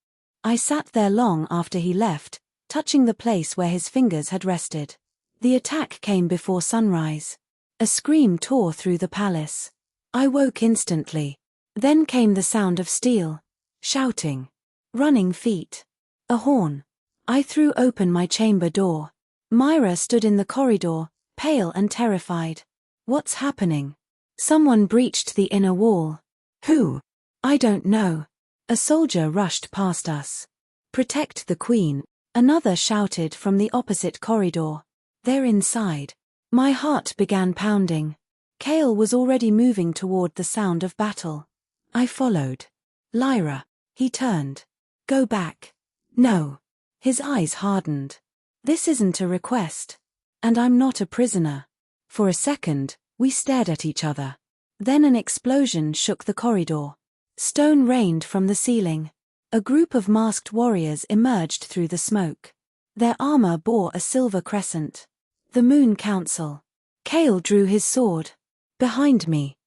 Speaker 1: I sat there long after he left, touching the place where his fingers had rested. The attack came before sunrise. A scream tore through the palace. I woke instantly. Then came the sound of steel. Shouting. Running feet. A horn. I threw open my chamber door. Myra stood in the corridor, pale and terrified. What's happening? Someone breached the inner wall. Who? I don't know. A soldier rushed past us. Protect the Queen, another shouted from the opposite corridor. They're inside. My heart began pounding. Kale was already moving toward the sound of battle. I followed. Lyra. He turned. Go back. No. His eyes hardened. This isn't a request. And I'm not a prisoner. For a second, we stared at each other. Then an explosion shook the corridor. Stone rained from the ceiling. A group of masked warriors emerged through the smoke. Their armor bore a silver crescent. The Moon Council. Kale drew his sword. Behind me.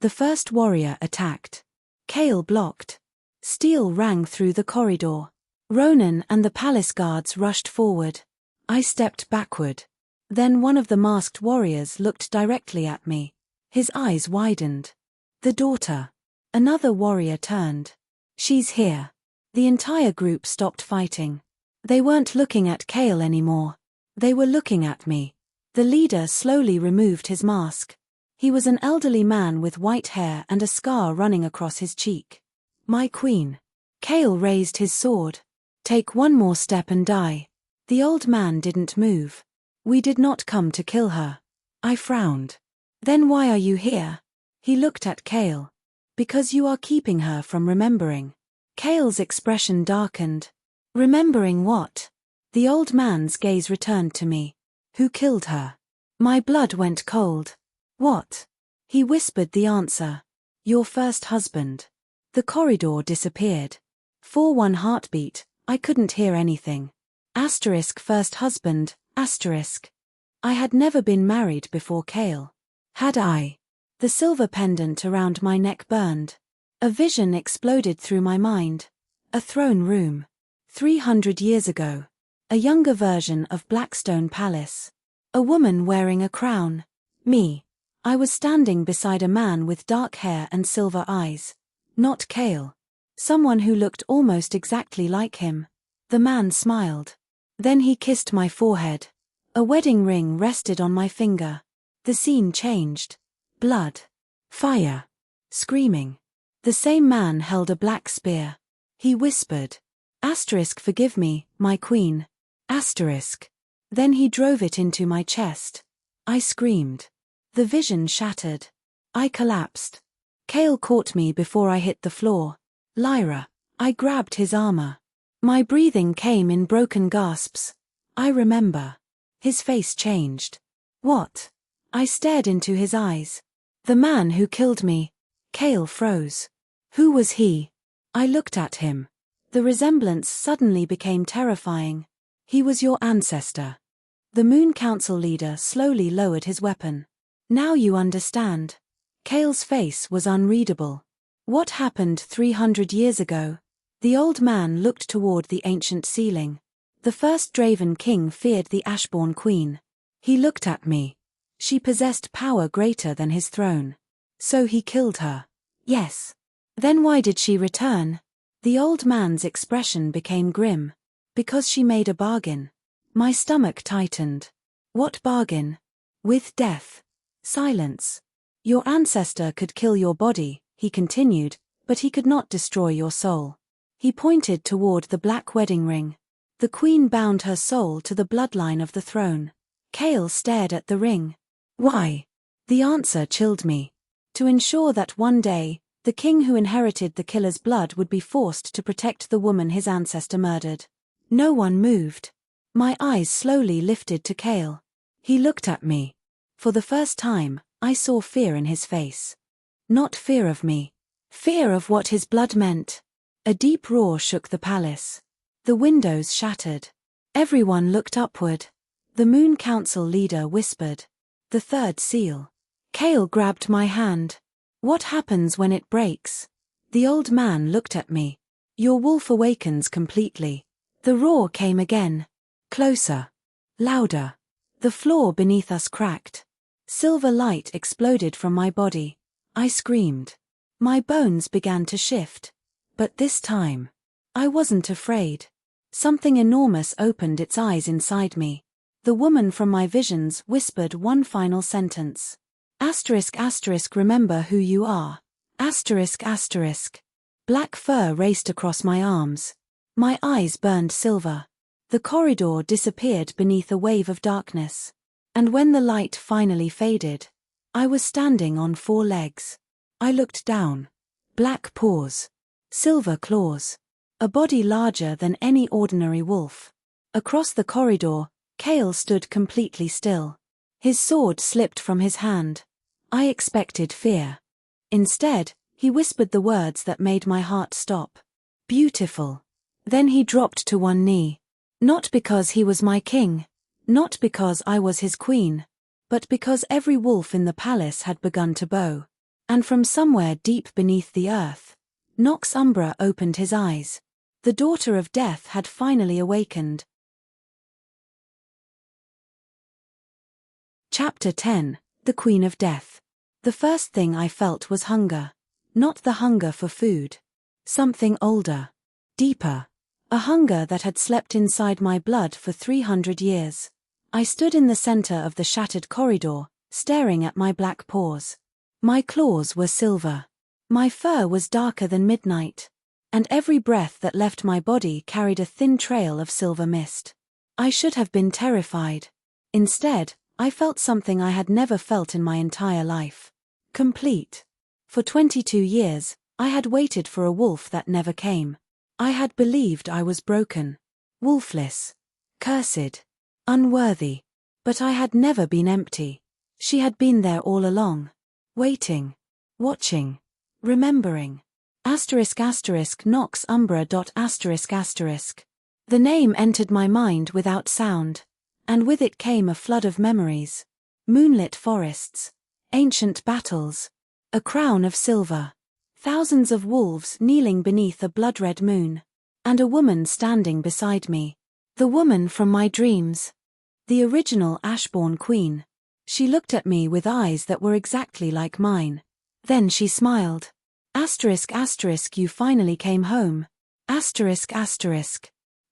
Speaker 1: The first warrior attacked. Kale blocked. Steel rang through the corridor. Ronan and the palace guards rushed forward. I stepped backward. Then one of the masked warriors looked directly at me. His eyes widened. The daughter. Another warrior turned. She's here. The entire group stopped fighting. They weren't looking at Kale anymore. They were looking at me. The leader slowly removed his mask. He was an elderly man with white hair and a scar running across his cheek. My queen. Kale raised his sword. Take one more step and die. The old man didn't move. We did not come to kill her. I frowned. Then why are you here? He looked at Kale. Because you are keeping her from remembering. Kale's expression darkened. Remembering what? The old man's gaze returned to me. Who killed her? My blood went cold. What? He whispered the answer. Your first husband. The corridor disappeared. For one heartbeat, I couldn't hear anything. First husband, I had never been married before Kale. Had I? The silver pendant around my neck burned. A vision exploded through my mind. A throne room. 300 years ago. A younger version of Blackstone Palace. A woman wearing a crown. Me. I was standing beside a man with dark hair and silver eyes. Not Kale. Someone who looked almost exactly like him. The man smiled. Then he kissed my forehead. A wedding ring rested on my finger. The scene changed. Blood. Fire. Screaming. The same man held a black spear. He whispered. Forgive me, my queen. Then he drove it into my chest. I screamed. The vision shattered. I collapsed. Kale caught me before I hit the floor. Lyra. I grabbed his armor. My breathing came in broken gasps. I remember. His face changed. What? I stared into his eyes. The man who killed me. Kale froze. Who was he? I looked at him. The resemblance suddenly became terrifying. He was your ancestor. The Moon Council leader slowly lowered his weapon. Now you understand. Kale's face was unreadable. What happened 300 years ago? The old man looked toward the ancient ceiling. The first Draven king feared the Ashborn queen. He looked at me. She possessed power greater than his throne. So he killed her. Yes. Then why did she return? The old man's expression became grim. Because she made a bargain. My stomach tightened. What bargain? With death. Silence. Your ancestor could kill your body, he continued, but he could not destroy your soul. He pointed toward the black wedding ring. The queen bound her soul to the bloodline of the throne. Kale stared at the ring. Why? The answer chilled me. To ensure that one day, the king who inherited the killer's blood would be forced to protect the woman his ancestor murdered. No one moved. My eyes slowly lifted to Kale. He looked at me. For the first time, I saw fear in his face. Not fear of me. Fear of what his blood meant. A deep roar shook the palace. The windows shattered. Everyone looked upward. The Moon Council leader whispered. The third seal. Kale grabbed my hand. What happens when it breaks? The old man looked at me. Your wolf awakens completely. The roar came again. Closer. Louder. The floor beneath us cracked. Silver light exploded from my body. I screamed. My bones began to shift. But this time, I wasn't afraid. Something enormous opened its eyes inside me. The woman from my visions whispered one final sentence. Remember who you are. Black fur raced across my arms. My eyes burned silver. The corridor disappeared beneath a wave of darkness. And when the light finally faded, I was standing on 4 legs. I looked down. Black paws. Silver claws. A body larger than any ordinary wolf. Across the corridor, Kale stood completely still. His sword slipped from his hand. I expected fear. Instead, he whispered the words that made my heart stop. Beautiful. Then he dropped to one knee. Not because he was my king. Not because I was his queen. But because every wolf in the palace had begun to bow. And from somewhere deep beneath the earth, Nox Umbra opened his eyes. The daughter of death had finally awakened. Chapter 10. The Queen of Death. The first thing I felt was hunger. Not the hunger for food. Something older. Deeper. A hunger that had slept inside my blood for 300 years. I stood in the center of the shattered corridor, staring at my black paws. My claws were silver. My fur was darker than midnight. And every breath that left my body carried a thin trail of silver mist. I should have been terrified. Instead, I felt something I had never felt in my entire life. Complete. For 22 years, I had waited for a wolf that never came. I had believed I was broken. Wolfless. Cursed. Unworthy. But I had never been empty. She had been there all along. Waiting. Watching. Remembering. Nox Umbra. The name entered my mind without sound. And with it came a flood of memories. Moonlit forests. Ancient battles. A crown of silver. Thousands of wolves kneeling beneath a blood-red moon. And a woman standing beside me. The woman from my dreams. The original Ashbourne Queen. She looked at me with eyes that were exactly like mine. Then she smiled. You finally came home.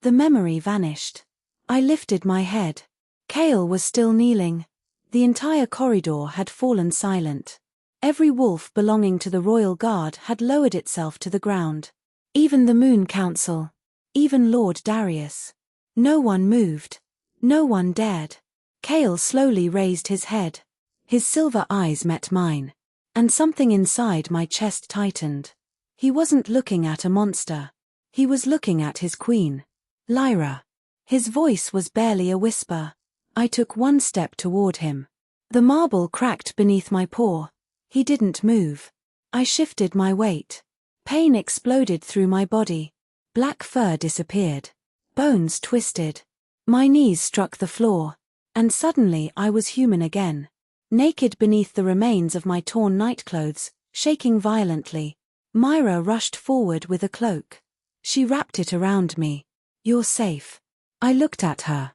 Speaker 1: The memory vanished. I lifted my head. Kale was still kneeling. The entire corridor had fallen silent. Every wolf belonging to the royal guard had lowered itself to the ground. Even the Moon Council. Even Lord Darius. No one moved. No one dared. Kale slowly raised his head. His silver eyes met mine. And something inside my chest tightened. He wasn't looking at a monster. He was looking at his queen. Lyra. His voice was barely a whisper. I took one step toward him. The marble cracked beneath my paw. He didn't move. I shifted my weight. Pain exploded through my body. Black fur disappeared. Bones twisted. My knees struck the floor. And suddenly I was human again. Naked beneath the remains of my torn nightclothes, shaking violently. Myra rushed forward with a cloak. She wrapped it around me. You're safe. I looked at her.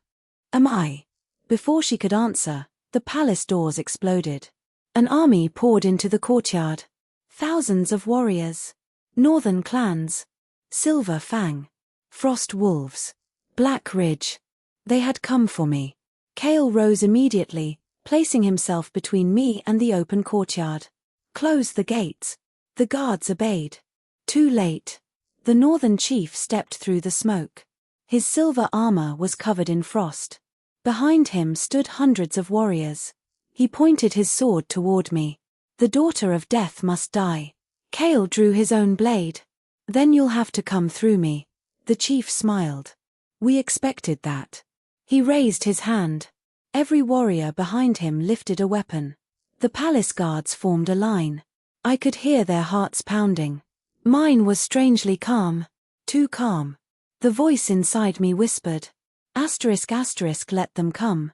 Speaker 1: Am I? Before she could answer, the palace doors exploded. An army poured into the courtyard. Thousands of warriors. Northern clans. Silver Fang. Frost Wolves. Black Ridge. They had come for me. Kale rose immediately, placing himself between me and the open courtyard. Close the gates. The guards obeyed. Too late. The northern chief stepped through the smoke. His silver armor was covered in frost. Behind him stood hundreds of warriors. He pointed his sword toward me. The daughter of death must die. Kale drew his own blade. Then you'll have to come through me. The chief smiled. We expected that. He raised his hand. Every warrior behind him lifted a weapon. The palace guards formed a line. I could hear their hearts pounding. Mine was strangely calm. Too calm. The voice inside me whispered. Let them come.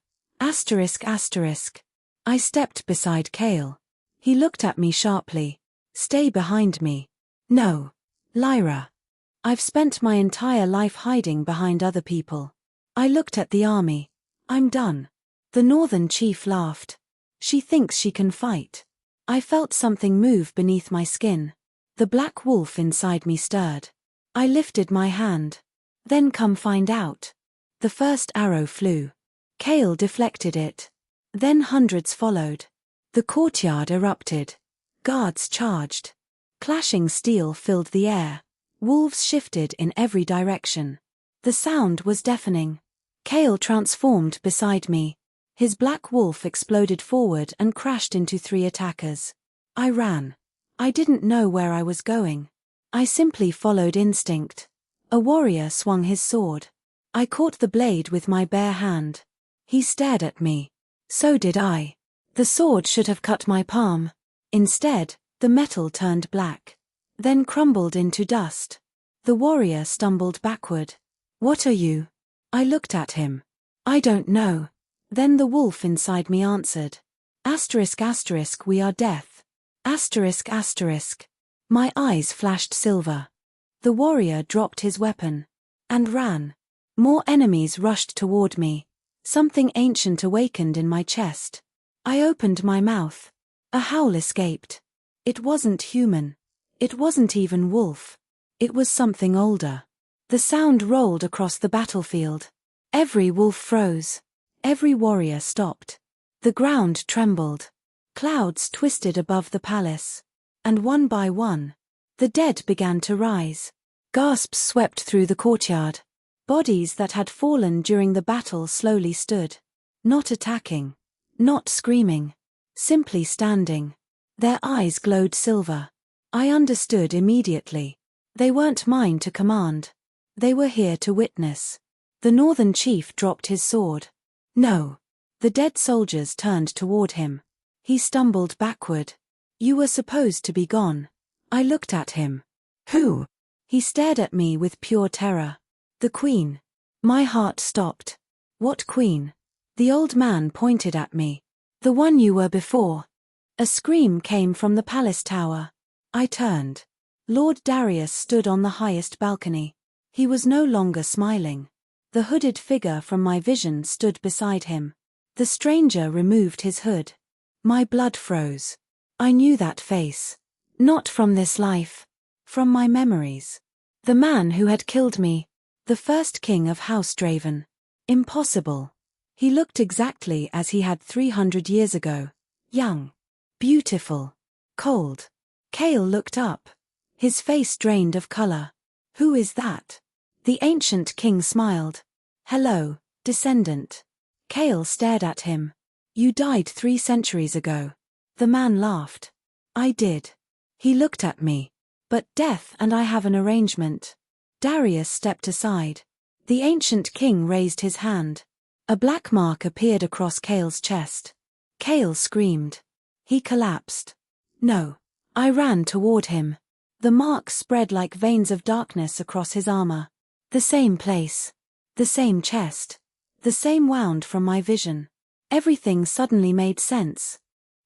Speaker 1: I stepped beside Kale. He looked at me sharply. Stay behind me. No. Lyra. I've spent my entire life hiding behind other people. I looked at the army. I'm done. The northern chief laughed. She thinks she can fight. I felt something move beneath my skin. The black wolf inside me stirred. I lifted my hand. Then come find out. The first arrow flew. Kale deflected it. Then hundreds followed. The courtyard erupted. Guards charged. Clashing steel filled the air. Wolves shifted in every direction. The sound was deafening. Kale transformed beside me. His black wolf exploded forward and crashed into 3 attackers. I ran. I didn't know where I was going. I simply followed instinct. A warrior swung his sword. I caught the blade with my bare hand. He stared at me. So did I. The sword should have cut my palm. Instead, the metal turned black. Then crumbled into dust. The warrior stumbled backward. What are you? I looked at him. I don't know. Then the wolf inside me answered. We are death. My eyes flashed silver. The warrior dropped his weapon and ran. More enemies rushed toward me. Something ancient awakened in my chest. I opened my mouth. A howl escaped. It wasn't human. It wasn't even wolf. It was something older. The sound rolled across the battlefield. Every wolf froze. Every warrior stopped. The ground trembled. Clouds twisted above the palace. And one by one, the dead began to rise. Gasps swept through the courtyard. Bodies that had fallen during the battle slowly stood. Not attacking. Not screaming. Simply standing. Their eyes glowed silver. I understood immediately. They weren't mine to command. They were here to witness. The northern chief dropped his sword. No. The dead soldiers turned toward him. He stumbled backward. You were supposed to be gone. I looked at him. Who? He stared at me with pure terror. The queen. My heart stopped. What queen? The old man pointed at me. The one you were before. A scream came from the palace tower. I turned. Lord Darius stood on the highest balcony. He was no longer smiling. The hooded figure from my vision stood beside him. The stranger removed his hood. My blood froze. I knew that face. Not from this life. From my memories. The man who had killed me. The first king of House Draven. Impossible. He looked exactly as he had 300 years ago. Young. Beautiful. Cold. Cale looked up. His face drained of color. Who is that? The ancient king smiled. Hello, descendant. Cale stared at him. You died 3 centuries ago. The man laughed. I did. He looked at me. But death and I have an arrangement. Darius stepped aside. The ancient king raised his hand. A black mark appeared across Cale's chest. Cale screamed. He collapsed. No. I ran toward him. The mark spread like veins of darkness across his armor. The same place. The same chest. The same wound from my vision. Everything suddenly made sense.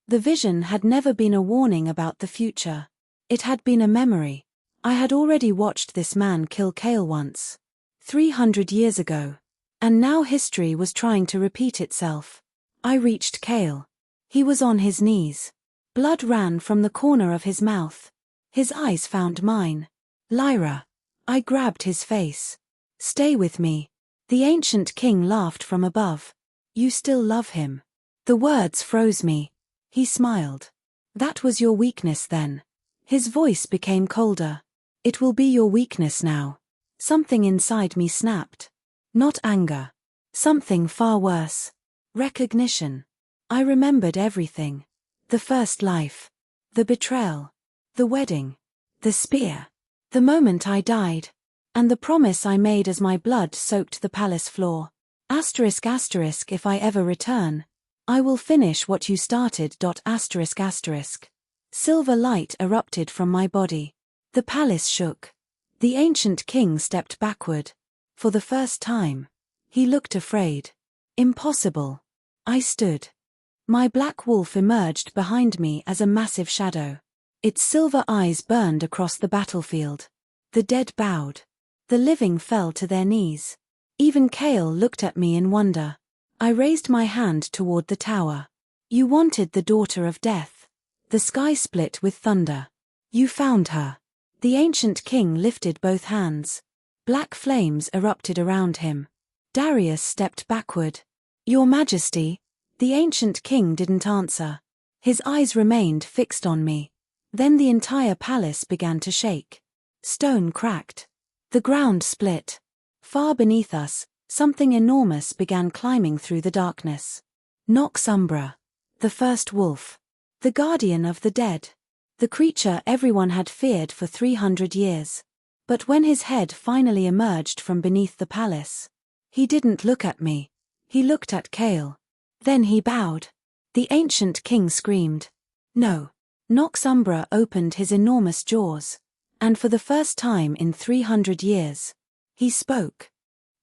Speaker 1: The vision had never been a warning about the future. It had been a memory. I had already watched this man kill Cale once. 300 years ago. And now history was trying to repeat itself. I reached Cale. He was on his knees. Blood ran from the corner of his mouth. His eyes found mine. Lyra. I grabbed his face. Stay with me. The ancient king laughed from above. You still love him. The words froze me. He smiled. That was your weakness then. His voice became colder. It will be your weakness now. Something inside me snapped. Not anger. Something far worse. Recognition. I remembered everything. The first life. The betrayal. The wedding. The spear. The moment I died. And the promise I made as my blood soaked the palace floor. Asterisk asterisk if I ever return. I will finish what you started. Asterisk asterisk. Silver light erupted from my body. The palace shook. The ancient king stepped backward. For the first time. He looked afraid. Impossible. I stood. My black wolf emerged behind me as a massive shadow. Its silver eyes burned across the battlefield. The dead bowed. The living fell to their knees. Even Cale looked at me in wonder. I raised my hand toward the tower. You wanted the daughter of death. The sky split with thunder. You found her. The ancient king lifted both hands. Black flames erupted around him. Darius stepped backward. Your Majesty. The ancient king didn't answer. His eyes remained fixed on me. Then the entire palace began to shake. Stone cracked. The ground split. Far beneath us, something enormous began climbing through the darkness. Nox Umbra. The first wolf. The guardian of the dead. The creature everyone had feared for 300 years. But when his head finally emerged from beneath the palace, he didn't look at me. He looked at Cale. Then he bowed. The ancient king screamed. No. Nox Umbra opened his enormous jaws. And for the first time in 300 years, he spoke.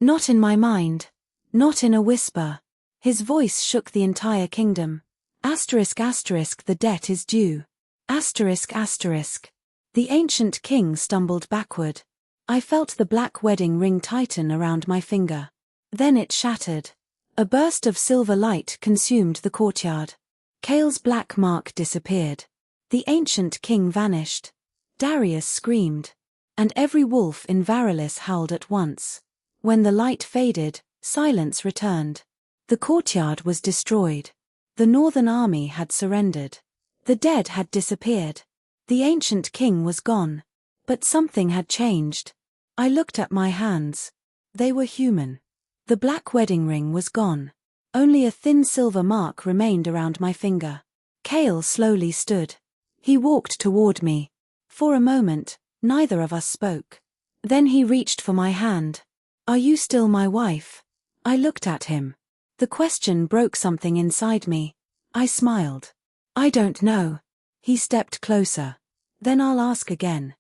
Speaker 1: Not in my mind. Not in a whisper. His voice shook the entire kingdom. Asterisk asterisk the debt is due. Asterisk asterisk. The ancient king stumbled backward. I felt the black wedding ring tighten around my finger. Then it shattered. A burst of silver light consumed the courtyard. Cale's black mark disappeared. The ancient king vanished. Darius screamed. And every wolf in Werewolf howled at once. When the light faded, silence returned. The courtyard was destroyed. The northern army had surrendered. The dead had disappeared. The ancient king was gone. But something had changed. I looked at my hands. They were human. The black wedding ring was gone. Only a thin silver mark remained around my finger. Cale slowly stood. He walked toward me. For a moment, neither of us spoke. Then he reached for my hand. "Are you still my wife?" I looked at him. The question broke something inside me. I smiled. "I don't know." He stepped closer. "Then I'll ask again."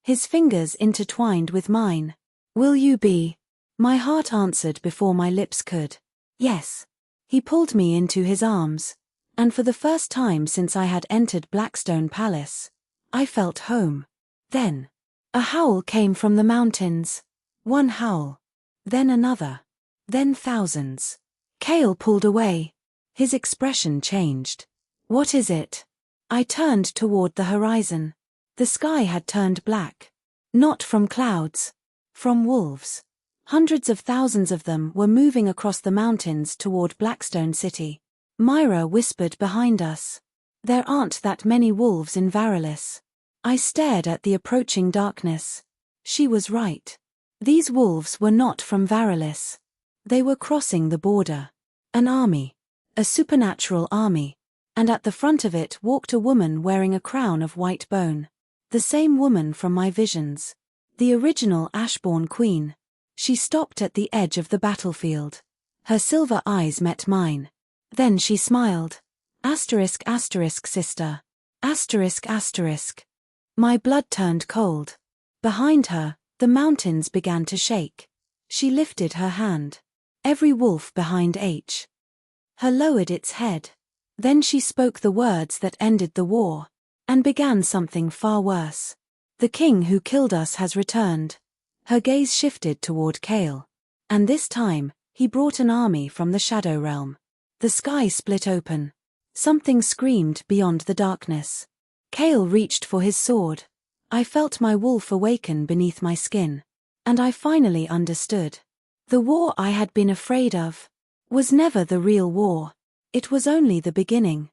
Speaker 1: His fingers intertwined with mine. "Will you be?" My heart answered before my lips could. "Yes." He pulled me into his arms. And for the first time since I had entered Blackstone Palace, I felt home. Then, a howl came from the mountains. One howl. Then another. Then thousands. Cale pulled away. His expression changed. "What is it?" I turned toward the horizon. The sky had turned black. Not from clouds. From wolves. Hundreds of thousands of them were moving across the mountains toward Blackstone City. Myra whispered behind us. "There aren't that many wolves in Werewolf." I stared at the approaching darkness. She was right. These wolves were not from Werewolf. They were crossing the border. An army. A supernatural army. And at the front of it walked a woman wearing a crown of white bone. The same woman from my visions. The original Ashbourne Queen. She stopped at the edge of the battlefield. Her silver eyes met mine. Then she smiled. Asterisk asterisk sister. Asterisk asterisk. My blood turned cold. Behind her, the mountains began to shake. She lifted her hand. Every wolf behind H. Her lowered its head. Then she spoke the words that ended the war. And began something far worse. "The king who killed us has returned." Her gaze shifted toward Cale. And this time, he brought an army from the Shadow Realm. The sky split open. Something screamed beyond the darkness. Cale reached for his sword. I felt my wolf awaken beneath my skin. And I finally understood. The war I had been afraid of was never the real war. It was only the beginning.